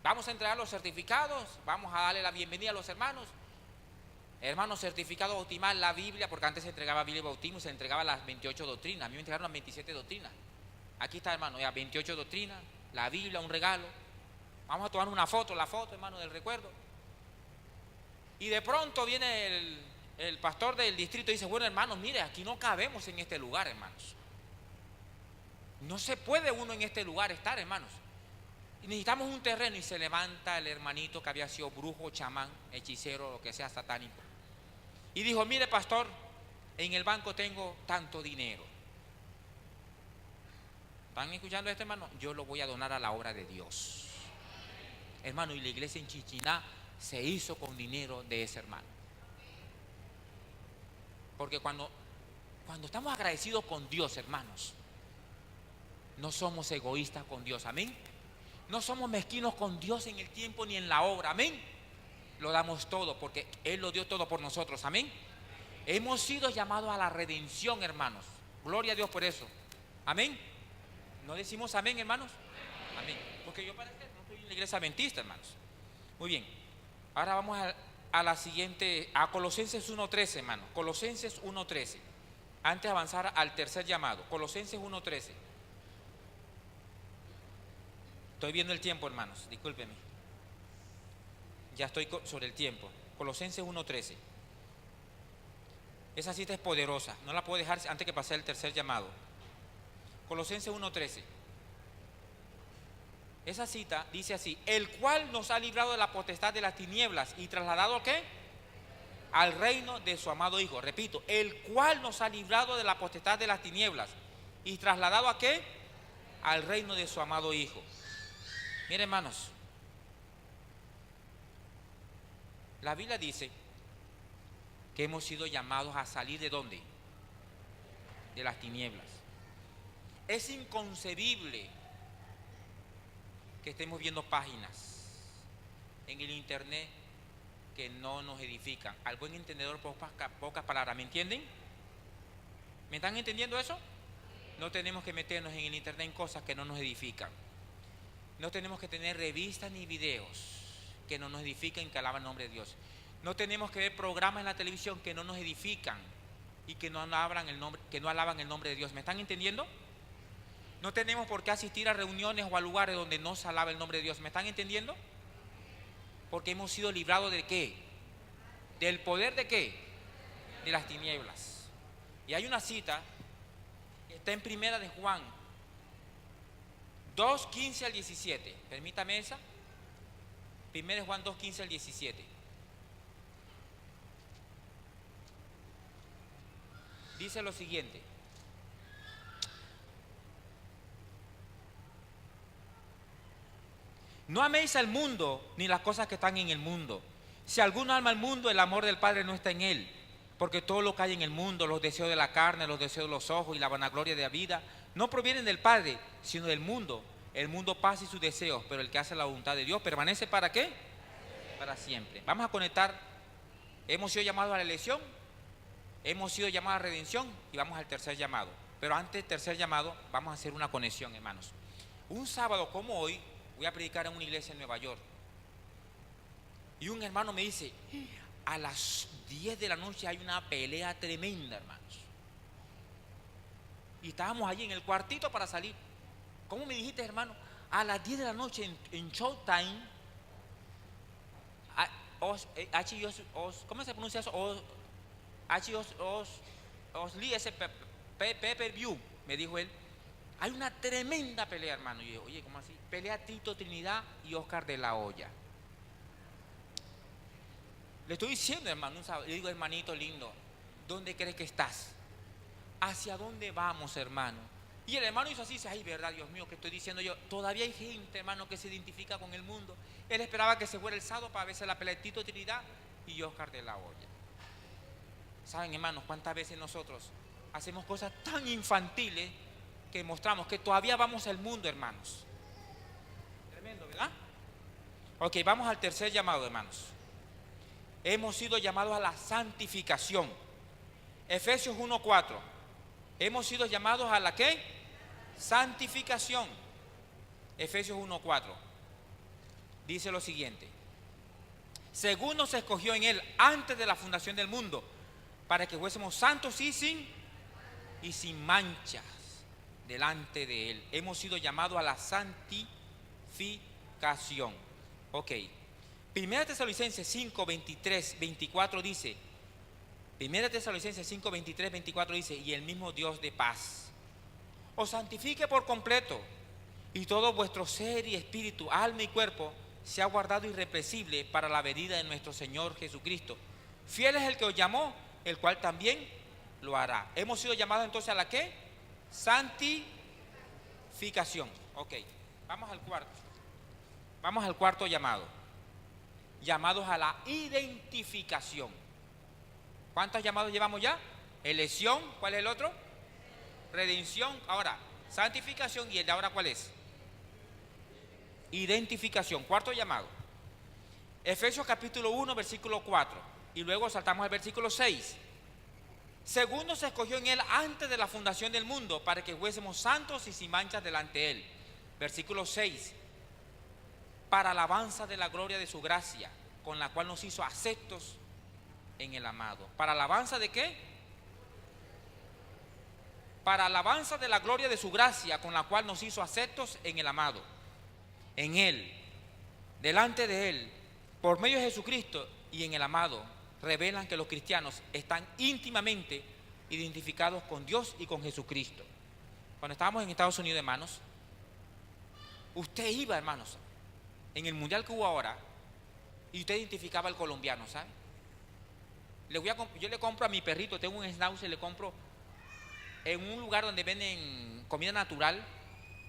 Vamos a entregar los certificados, vamos a darle la bienvenida a los hermanos. Hermanos, certificado bautismal, la Biblia, porque antes se entregaba Biblia y bautismo, se entregaba las 28 doctrinas. A mí me entregaron las 27 doctrinas. Aquí está, hermano, ya 28 doctrinas, la Biblia, un regalo. Vamos a tomar una foto, la foto, hermano, del recuerdo. Y de pronto viene el pastor del distrito y dice: bueno, hermanos, mire, aquí no cabemos en este lugar, hermanos. No se puede uno en este lugar estar, hermanos. Y necesitamos un terreno. Y se levanta el hermanito que había sido brujo, chamán, hechicero, lo que sea, satánico. Y dijo: mire, pastor, en el banco tengo tanto dinero. ¿Están escuchando esto, hermano? Yo lo voy a donar a la obra de Dios. Hermano, y la iglesia en Chinchiná se hizo con dinero de ese hermano. Porque cuando estamos agradecidos con Dios, hermanos, no somos egoístas con Dios, amén. No somos mezquinos con Dios en el tiempo ni en la obra, amén. Lo damos todo porque Él lo dio todo por nosotros, amén. Hemos sido llamados a la redención, hermanos. Gloria a Dios por eso, amén. ¿No decimos amén, hermanos? Amén. Porque yo parece que no estoy en la iglesia adventista, hermanos. Muy bien. Ahora vamos a la siguiente, a Colosenses 1:13, hermano. Colosenses 1:13. Antes de avanzar al tercer llamado. Colosenses 1:13. Estoy viendo el tiempo, hermanos. Discúlpenme. Ya estoy sobre el tiempo. Colosenses 1:13. Esa cita es poderosa. No la puedo dejar antes que pase el tercer llamado. Colosenses 1:13. Esa cita dice así: el cual nos ha librado de la potestad de las tinieblas y trasladado ¿a qué? Al reino de su amado Hijo. Repito, el cual nos ha librado de la potestad de las tinieblas y trasladado ¿a qué? Al reino de su amado Hijo. Miren, hermanos, la Biblia dice que hemos sido llamados a salir ¿de dónde? de las tinieblas. Es inconcebible que estemos viendo páginas en el internet que no nos edifican. Al buen entendedor, pocas palabras. ¿Me entienden? ¿Me están entendiendo eso? No tenemos que meternos en el internet en cosas que no nos edifican. No tenemos que tener revistas ni videos que no nos edifican y que alaban el nombre de Dios. No tenemos que ver programas en la televisión que no nos edifican y que no alaban el nombre de Dios. ¿Me están entendiendo? No tenemos por qué asistir a reuniones o a lugares donde no se alaba el nombre de Dios. ¿Me están entendiendo? Porque hemos sido librados ¿de qué? ¿Del poder de qué? De las tinieblas. Y hay una cita que está en Primera de Juan 2:15 al 17. Permítame esa. Primera de Juan 2:15 al 17. Dice lo siguiente: no améis al mundo ni las cosas que están en el mundo. Si alguno ama al mundo, el amor del Padre no está en él. Porque todo lo que hay en el mundo, los deseos de la carne, los deseos de los ojos y la vanagloria de la vida, no provienen del Padre, sino del mundo. El mundo pasa y sus deseos, pero el que hace la voluntad de Dios permanece ¿para qué? Para siempre. Vamos a conectar. Hemos sido llamados a la elección, hemos sido llamados a la redención y vamos al tercer llamado. Pero antes del tercer llamado, vamos a hacer una conexión, hermanos. Un sábado como hoy, voy a predicar en una iglesia en Nueva York. Y un hermano me dice: a las 10 de la noche hay una pelea tremenda, hermanos. Y estábamos allí en el cuartito para salir. ¿Cómo me dijiste, hermano? A las 10 de la noche en Showtime. ¿Cómo se pronuncia eso? Ese pay-per-view, me dijo él. Hay una tremenda pelea, hermano. Y yo, oye, ¿cómo así? Pelea Tito Trinidad y Oscar de la Hoya. Le estoy diciendo, hermano, le digo: hermanito lindo, ¿dónde crees que estás? ¿Hacia dónde vamos, hermano? Y el hermano hizo así, dice: ay, verdad, Dios mío, ¿qué estoy diciendo yo? Todavía hay gente, hermano, que se identifica con el mundo. Él esperaba que se fuera el sábado para verse la pelea de Tito Trinidad y Oscar de la Hoya. ¿Saben, hermanos, cuántas veces nosotros hacemos cosas tan infantiles que mostramos que todavía vamos al mundo, hermanos? Tremendo, ¿verdad? Ok, vamos al tercer llamado, hermanos. Hemos sido llamados a la santificación. Efesios 1:4. Hemos sido llamados a la ¿qué? Santificación. Efesios 1:4. Dice lo siguiente: según nos escogió en él antes de la fundación del mundo, para que fuésemos santos y sin manchas delante de él. Hemos sido llamados a la santificación. Ok. Primera Tesalonicenses 5:23-24 dice: Primera Tesalonicenses 5:23-24 dice: y el mismo Dios de paz os santifique por completo, y todo vuestro ser y espíritu, alma y cuerpo sea guardado irrepresible para la venida de nuestro Señor Jesucristo. Fiel es el que os llamó, el cual también lo hará. Hemos sido llamados entonces a la ¿qué? Santificación. Ok, vamos al cuarto llamado. Llamados a la identificación. ¿Cuántos llamados llevamos ya? Elección, ¿cuál es el otro? Redención, ahora santificación, y el de ahora ¿cuál es? Identificación, cuarto llamado. Efesios capítulo 1, versículo 4, y luego saltamos al versículo 6. Según nos escogió en él antes de la fundación del mundo, para que fuésemos santos y sin manchas delante de él. Versículo 6. Para alabanza de la gloria de su gracia, con la cual nos hizo aceptos en el amado. ¿Para alabanza de qué? Para alabanza de la gloria de su gracia, con la cual nos hizo aceptos en el amado. En él, delante de él, por medio de Jesucristo y en el amado, revelan que los cristianos están íntimamente identificados con Dios y con Jesucristo. Cuando estábamos en Estados Unidos, hermanos, usted iba, hermanos, en el mundial que hubo ahora, y usted identificaba al colombiano, ¿sabe? Yo le compro a mi perrito, tengo un schnauzer, le compro en un lugar donde venden comida natural,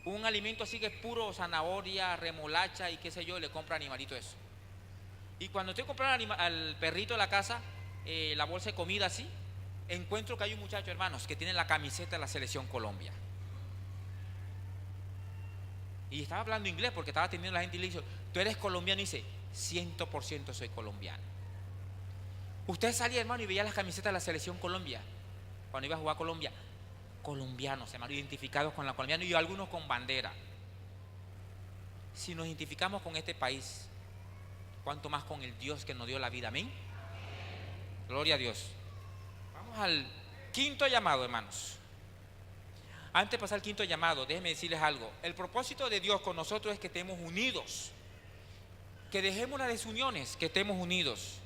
un alimento así que es puro zanahoria, remolacha y qué sé yo, le compro animalito eso. Y cuando estoy comprando al perrito de la casa, la bolsa de comida así, encuentro que hay un muchacho, hermanos, que tiene la camiseta de la Selección Colombia. Y estaba hablando inglés porque estaba atendiendo a la gente y le dijo: ¿tú eres colombiano? Y dice: 100% soy colombiano. Usted salía, hermano, y veía las camisetas de la Selección Colombia cuando iba a jugar a Colombia. Colombianos, hermano, identificados con la colombiana, y algunos con bandera. Si nos identificamos con este país, cuánto más con el Dios que nos dio la vida. Amén. Gloria a Dios. Vamos al quinto llamado, hermanos. Antes de pasar al quinto llamado, déjenme decirles algo. El propósito de Dios con nosotros es que estemos unidos, que dejemos las desuniones, que estemos unidos,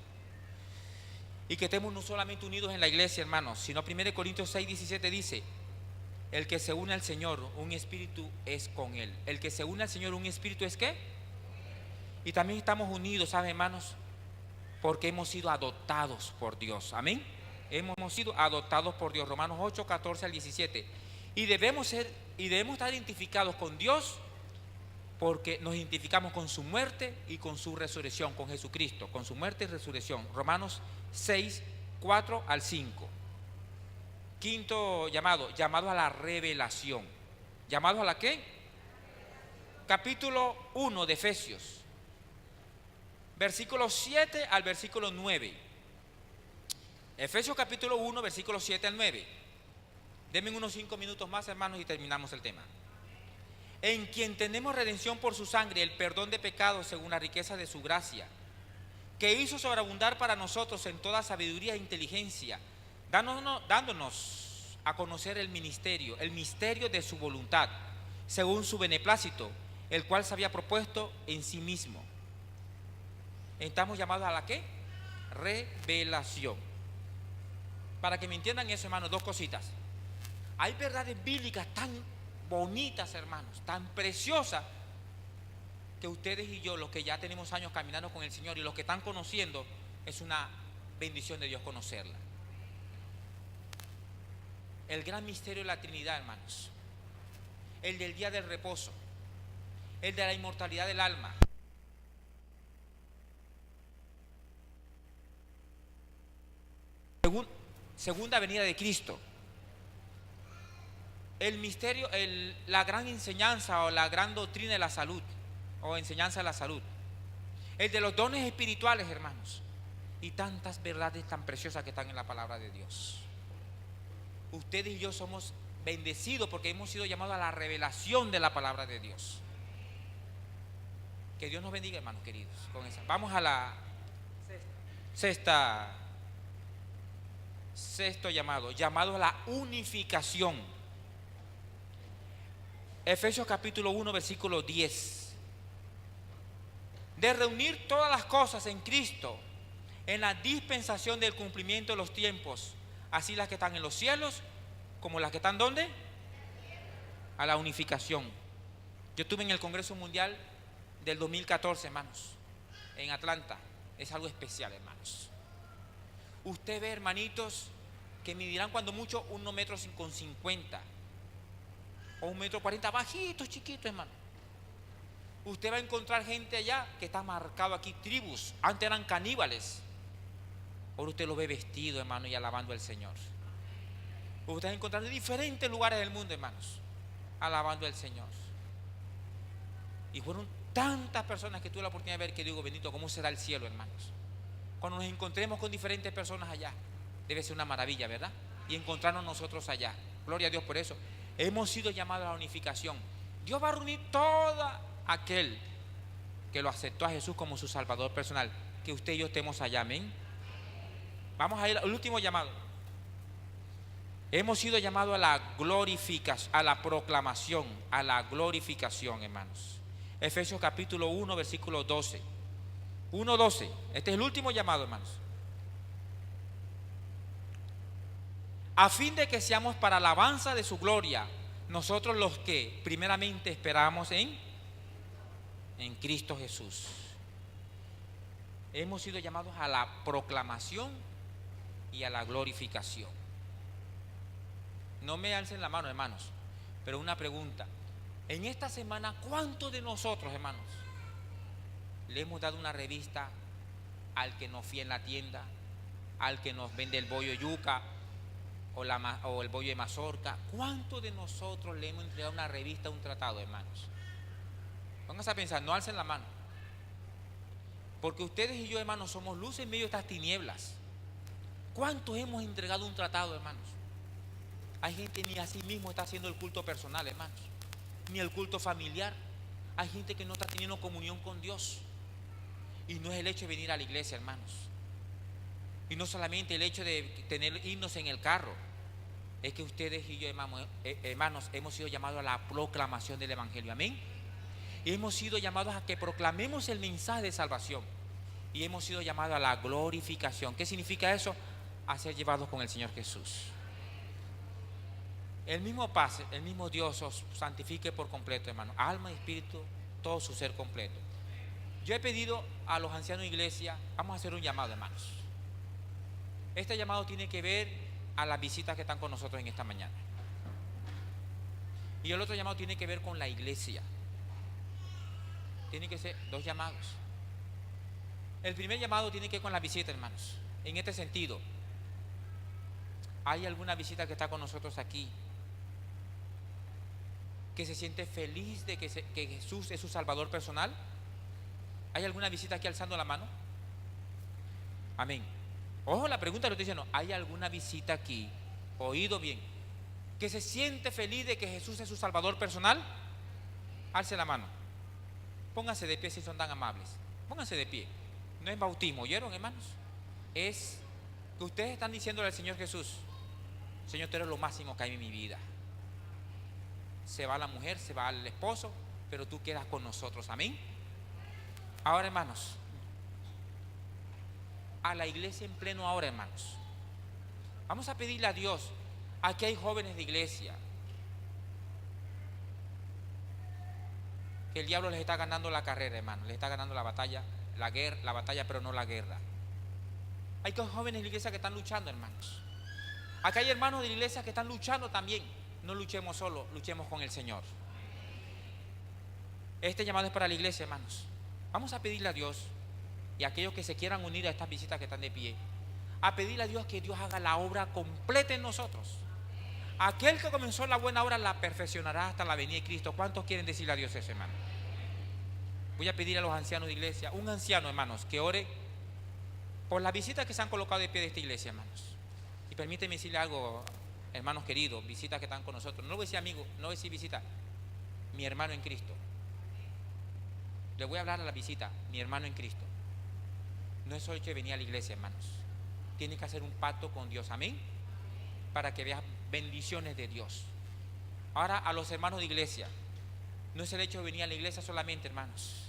y que estemos no solamente unidos en la iglesia, hermanos, sino 1 Corintios 6:17 dice: el que se une al Señor, un espíritu es con Él. El que se une al Señor, un espíritu es ¿qué? Y también estamos unidos, ¿saben, hermanos? Porque hemos sido adoptados por Dios. Amén. Hemos sido adoptados por Dios. Romanos 8:14-17. Y debemos estar identificados con Dios, porque nos identificamos con su muerte y con su resurrección, con Jesucristo, con su muerte y resurrección. Romanos 6:4-5. Quinto llamado, llamado a la revelación. ¿Llamado a la qué? Capítulo 1 de Efesios, versículo 7 al versículo 9. Efesios capítulo 1, versículo 7 al 9. Denme unos 5 minutos más, hermanos, y terminamos el tema. En quien tenemos redención por su sangre, el perdón de pecados según la riqueza de su gracia, que hizo sobreabundar para nosotros en toda sabiduría e inteligencia, dándonos a conocer el misterio de su voluntad, según su beneplácito, el cual se había propuesto en sí mismo. Estamos llamados a la ¿qué? Revelación. Para que me entiendan eso, hermanos, dos cositas. Hay verdades bíblicas tan bonitas, hermanos, tan preciosas, que ustedes y yo, los que ya tenemos años caminando con el Señor y los que están conociendo, es una bendición de Dios conocerla. El gran misterio de la Trinidad, hermanos, el del día del reposo, el de la inmortalidad del alma, segunda venida de Cristo, el misterio, la gran enseñanza o la gran doctrina de la salud, o enseñanza de la salud, el de los dones espirituales, hermanos, y tantas verdades tan preciosas que están en la palabra de Dios. Ustedes y yo somos bendecidos porque hemos sido llamados a la revelación de la palabra de Dios. Que Dios nos bendiga, hermanos queridos, con esa. Vamos a la sexto llamado a la unificación. Efesios capítulo 1, versículo 10. De reunir todas las cosas en Cristo, en la dispensación del cumplimiento de los tiempos, así las que están en los cielos como las que están ¿dónde? A la unificación. Yo estuve en el Congreso Mundial del 2014, hermanos, en Atlanta. Es algo especial, hermanos. Usted ve, hermanitos, que medirán cuando mucho 1,50 m o 1,40 m, bajitos, chiquitos, hermano. Usted va a encontrar gente allá que está marcado aquí, tribus, antes eran caníbales. Ahora usted lo ve vestido, hermano, y alabando al Señor. Usted va a encontrar en diferentes lugares del mundo, hermanos, alabando al Señor. Y fueron tantas personas que tuve la oportunidad de ver, que digo, bendito, ¿cómo será el cielo, hermanos? Cuando nos encontremos con diferentes personas allá, debe ser una maravilla, ¿verdad? Y encontrarnos nosotros allá. Gloria a Dios por eso. Hemos sido llamados a la unificación. Dios va a reunir todo aquel que lo aceptó a Jesús como su Salvador personal. Que usted y yo estemos allá, amén. Vamos a ir al último llamado. Hemos sido llamados a la glorificación, a la proclamación, a la glorificación, hermanos. Efesios capítulo 1, versículo 12. 1:12. Este es el último llamado, hermanos. A fin de que seamos para alabanza de su gloria, nosotros los que primeramente esperamos en Cristo Jesús. Hemos sido llamados a la proclamación y a la glorificación. No me alcen la mano, hermanos, pero una pregunta. En esta semana, ¿cuántos de nosotros, hermanos, le hemos dado una revista al que nos fía en la tienda, al que nos vende el bollo yuca, o el bollo de mazorca. ¿Cuántos de nosotros le hemos entregado una revista, un tratado, hermanos? Pónganse a pensar, no alcen la mano. Porque ustedes y yo, hermanos, somos luz en medio de estas tinieblas. ¿Cuántos hemos entregado un tratado, hermanos? Hay gente ni a sí mismo está haciendo el culto personal, hermanos, ni el culto familiar. Hay gente que no está teniendo comunión con Dios. Y no es el hecho de venir a la iglesia, hermanos. Y no solamente el hecho de tener himnos en el carro. Es que ustedes y yo, hermanos, hemos sido llamados a la proclamación del evangelio. Amén. Y hemos sido llamados a que proclamemos el mensaje de salvación. Y hemos sido llamados a la glorificación. ¿Qué significa eso? A ser llevados con el Señor Jesús. El mismo paz, el mismo Dios os santifique por completo, hermano, alma y espíritu, todo su ser completo. Yo he pedido a los ancianos de iglesia, vamos a hacer un llamado, hermanos. Este llamado tiene que ver a las visitas que están con nosotros en esta mañana. Y el otro llamado tiene que ver con la iglesia. Tiene que ser dos llamados. El primer llamado tiene que ver con la visita, hermanos. En este sentido, ¿hay alguna visita que está con nosotros aquí que se siente feliz de que Jesús es su Salvador personal? ¿Hay alguna visita aquí alzando la mano? Amén. Ojo, la pregunta lo estoy diciendo. ¿Hay alguna visita aquí, oído bien, que se siente feliz de que Jesús es su Salvador personal? Alce la mano. Pónganse de pie si son tan amables. Pónganse de pie. No es bautismo, ¿oyeron, hermanos? Es que ustedes están diciéndole al Señor Jesús: Señor, tú eres lo máximo que hay en mi vida. Se va la mujer, se va el esposo, pero tú quedas con nosotros. Amén. Ahora, hermanos, a la iglesia en pleno ahora, hermanos, vamos a pedirle a Dios. Aquí hay jóvenes de iglesia que el diablo les está ganando la carrera, hermanos. Les está ganando la batalla, la batalla, pero no la guerra. Hay jóvenes de la iglesia que están luchando, hermanos. Acá hay hermanos de la iglesia que están luchando también. No luchemos solos, luchemos con el Señor. Este llamado es para la iglesia, hermanos. Vamos a pedirle a Dios, y a aquellos que se quieran unir a estas visitas que están de pie, a pedirle a Dios que Dios haga la obra completa en nosotros. Aquel que comenzó la buena obra la perfeccionará hasta la venida de Cristo. ¿Cuántos quieren decirle a Dios eso, hermano? Voy a pedir a los ancianos de iglesia, un anciano, hermanos, que ore por las visitas que se han colocado de pie de esta iglesia, hermanos. Y permíteme decirle algo, hermanos queridos, visitas que están con nosotros. No voy a decir amigo, no voy a decir visita, mi hermano en Cristo. Le voy a hablar a la visita, mi hermano en Cristo. No es solo hecho de venir a la iglesia, hermanos. Tiene que hacer un pacto con Dios, amén, para que veas bendiciones de Dios. Ahora, a los hermanos de iglesia, no es el hecho de venir a la iglesia solamente, hermanos.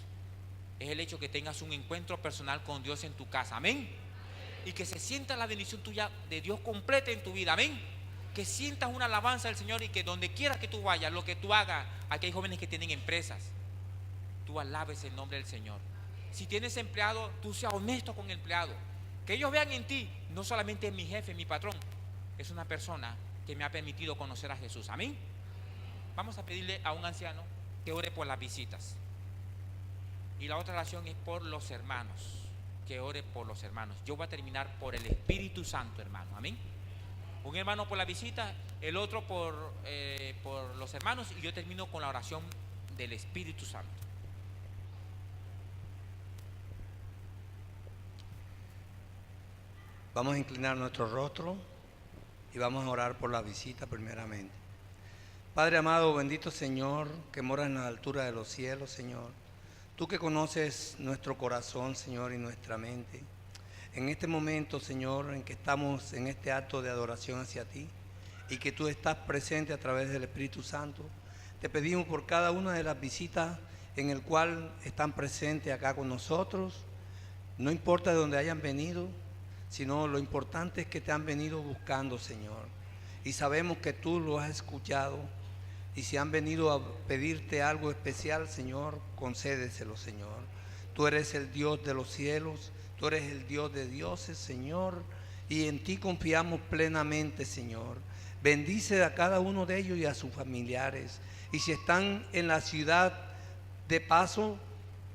Es el hecho que tengas un encuentro personal con Dios en tu casa, amén. Y que se sienta la bendición tuya de Dios completa en tu vida, amén. Que sientas una alabanza del Señor y que donde quiera que tú vayas, lo que tú hagas, aquí hay jóvenes que tienen empresas, tú alabes el nombre del Señor. Si tienes empleado, tú seas honesto con el empleado. Que ellos vean en ti, no solamente es mi jefe, mi patrón, es una persona que me ha permitido conocer a Jesús, amén. Vamos a pedirle a un anciano que ore por las visitas. Y la otra oración es por los hermanos, que ore por los hermanos. Yo voy a terminar por el Espíritu Santo, hermano, amén. Un hermano por la visita, el otro por los hermanos, y yo termino con la oración del Espíritu Santo. Vamos a inclinar nuestro rostro y vamos a orar por la visita primeramente. Padre amado, bendito Señor, que moras en la altura de los cielos, Señor. Tú que conoces nuestro corazón, Señor, y nuestra mente. En este momento, Señor, en que estamos en este acto de adoración hacia ti y que tú estás presente a través del Espíritu Santo, te pedimos por cada una de las visitas en el cual están presentes acá con nosotros. No importa de dónde hayan venido, sino lo importante es que te han venido buscando, Señor. Y sabemos que tú lo has escuchado. Y si han venido a pedirte algo especial, Señor, concédeselo, Señor. Tú eres el Dios de los cielos, tú eres el Dios de dioses, Señor. Y en ti confiamos plenamente, Señor. Bendice a cada uno de ellos y a sus familiares. Y si están en la ciudad de paso,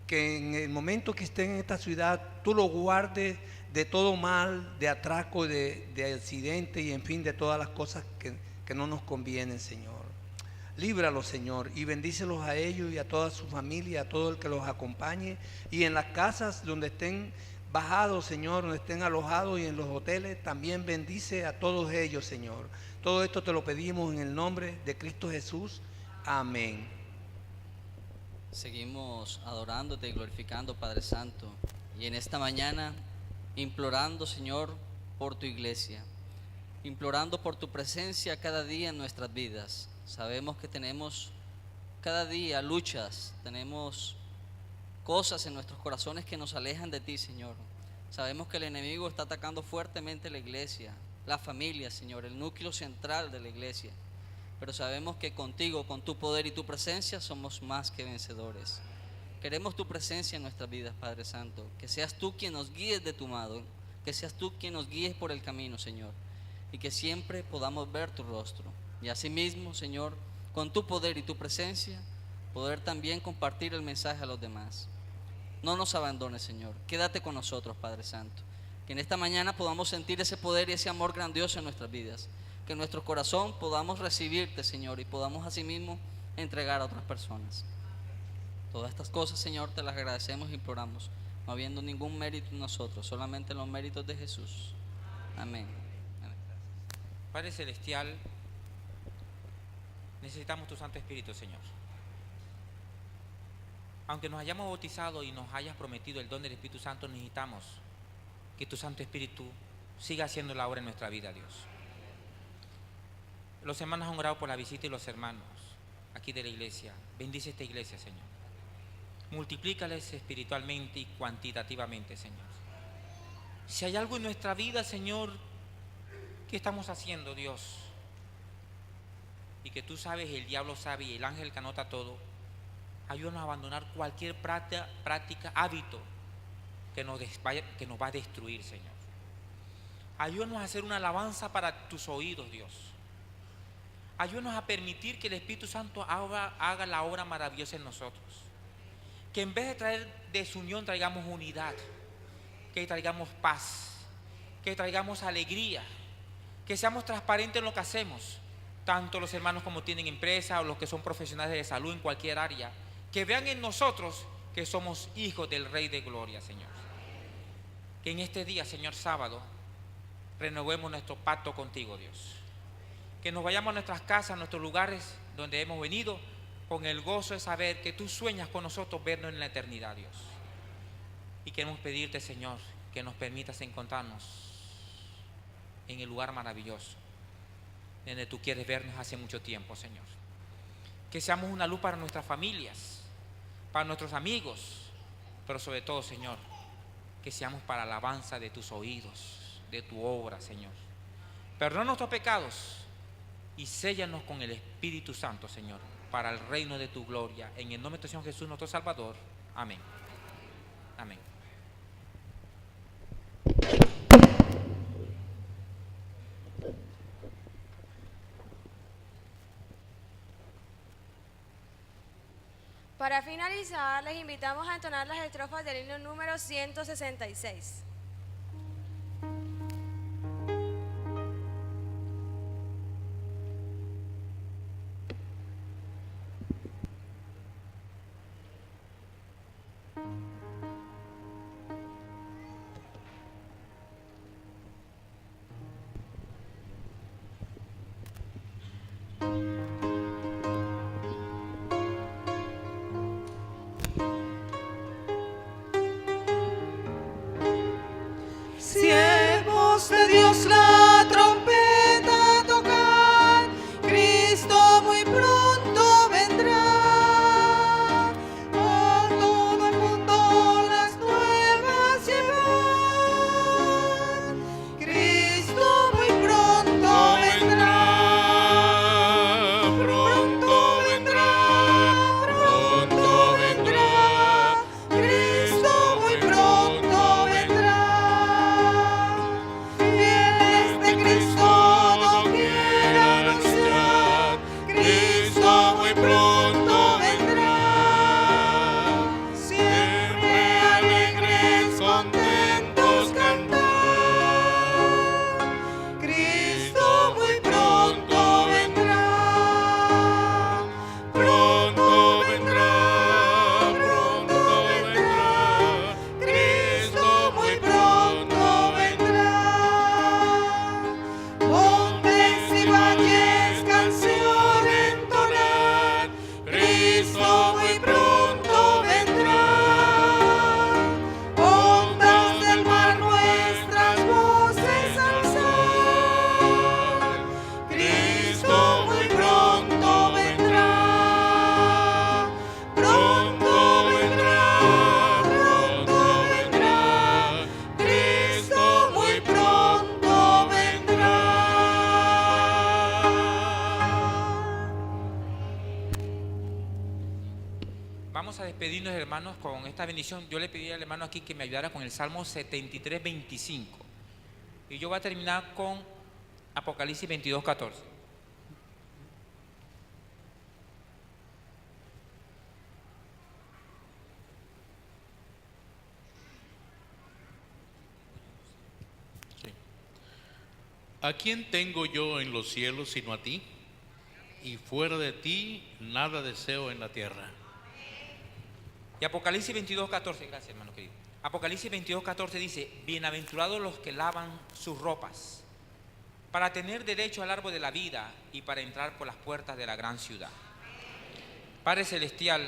que en el momento que estén en esta ciudad, tú los guardes de todo mal, de atraco, de accidente y en fin, de todas las cosas que no nos convienen, Señor. Líbralos, Señor, y bendícelos a ellos y a toda su familia, a todo el que los acompañe, y en las casas donde estén bajados, Señor, donde estén alojados, y en los hoteles, también bendice a todos ellos, Señor. Todo esto te lo pedimos en el nombre de Cristo Jesús. Amén. Seguimos adorándote y glorificando, Padre Santo, y en esta mañana implorando, Señor, por tu iglesia, implorando por tu presencia cada día en nuestras vidas. Sabemos que tenemos cada día luchas, tenemos cosas en nuestros corazones que nos alejan de ti, Señor. Sabemos que el enemigo está atacando fuertemente la iglesia, la familia, Señor, el núcleo central de la iglesia. Pero sabemos que contigo, con tu poder y tu presencia, somos más que vencedores. Queremos tu presencia en nuestras vidas, Padre Santo. Que seas tú quien nos guíes de tu mano, que seas tú quien nos guíes por el camino, Señor. Y que siempre podamos ver tu rostro. Y asimismo, Señor, con tu poder y tu presencia, poder también compartir el mensaje a los demás. No nos abandones, Señor. Quédate con nosotros, Padre Santo. Que en esta mañana podamos sentir ese poder y ese amor grandioso en nuestras vidas. Que en nuestro corazón podamos recibirte, Señor, y podamos asimismo entregar a otras personas. Todas estas cosas, Señor, te las agradecemos e imploramos, no habiendo ningún mérito en nosotros, solamente en los méritos de Jesús. Amén. Amén. Padre Celestial, necesitamos tu Santo Espíritu, Señor. Aunque nos hayamos bautizado y nos hayas prometido el don del Espíritu Santo, necesitamos que tu Santo Espíritu siga haciendo la obra en nuestra vida, Dios. Los hermanos han orado por la visita y los hermanos aquí de la iglesia. Bendice esta iglesia, Señor. Multiplícales espiritualmente y cuantitativamente, Señor. Si hay algo en nuestra vida, Señor, que estamos haciendo, Dios, y que tú sabes, el diablo sabe y el ángel que anota todo, ayúdanos a abandonar cualquier práctica, hábito que nos va a destruir, Señor. Ayúdanos a hacer una alabanza para tus oídos, Dios. Ayúdanos a permitir que el Espíritu Santo haga la obra maravillosa en nosotros. Que en vez de traer desunión traigamos unidad, que traigamos paz, que traigamos alegría, que seamos transparentes en lo que hacemos, tanto los hermanos como tienen empresa o los que son profesionales de salud en cualquier área, que vean en nosotros que somos hijos del Rey de Gloria, Señor. Que en este día, Señor, sábado, renovemos nuestro pacto contigo, Dios. Que nos vayamos a nuestras casas, a nuestros lugares donde hemos venido, con el gozo de saber que tú sueñas con nosotros vernos en la eternidad, Dios. Y queremos pedirte, Señor, que nos permitas encontrarnos en el lugar maravilloso donde tú quieres vernos hace mucho tiempo, Señor. Que seamos una luz para nuestras familias, para nuestros amigos, pero sobre todo, Señor, que seamos para alabanza de tus oídos, de tu obra, Señor. Perdona nuestros pecados y séllanos con el Espíritu Santo, Señor, para el reino de tu gloria. En el nombre de Señor Jesús, nuestro Salvador. Amén. Amén. Para finalizar, les invitamos a entonar las estrofas del himno número 166. Vamos a despedirnos, hermanos, con esta bendición. Yo le pedí al hermano aquí que me ayudara con el Salmo 73, 25. Y yo voy a terminar con Apocalipsis 22, 14. ¿A quién tengo yo en los cielos sino a ti? Y fuera de ti nada deseo en la tierra. Y Apocalipsis 22, 14, gracias hermano querido. Apocalipsis 22, 14 dice: bienaventurados los que lavan sus ropas, para tener derecho al árbol de la vida y para entrar por las puertas de la gran ciudad. Padre Celestial,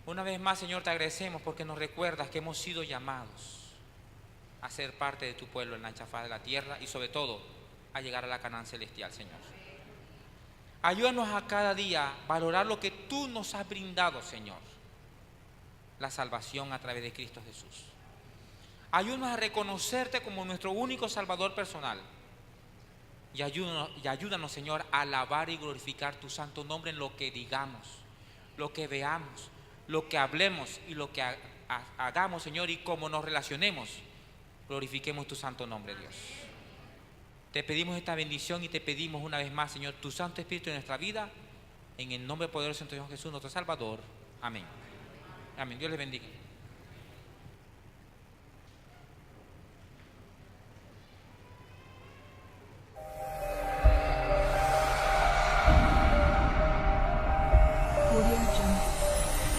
una vez más, Señor, te agradecemos porque nos recuerdas que hemos sido llamados a ser parte de tu pueblo en la ancha faz de la tierra y sobre todo a llegar a la Canaán celestial, Señor. Ayúdanos a cada día valorar lo que tú nos has brindado, Señor, la salvación a través de Cristo Jesús. Ayúdanos a reconocerte como nuestro único Salvador personal y ayúdanos, Señor, a alabar y glorificar tu santo nombre en lo que digamos, lo que veamos, lo que hablemos y lo que hagamos, Señor, y cómo nos relacionemos. Glorifiquemos tu santo nombre, Dios. Te pedimos esta bendición y te pedimos una vez más, Señor, tu Santo Espíritu en nuestra vida, en el nombre poderoso de Jesús, nuestro Salvador. Amén. Amén. Dios les bendiga.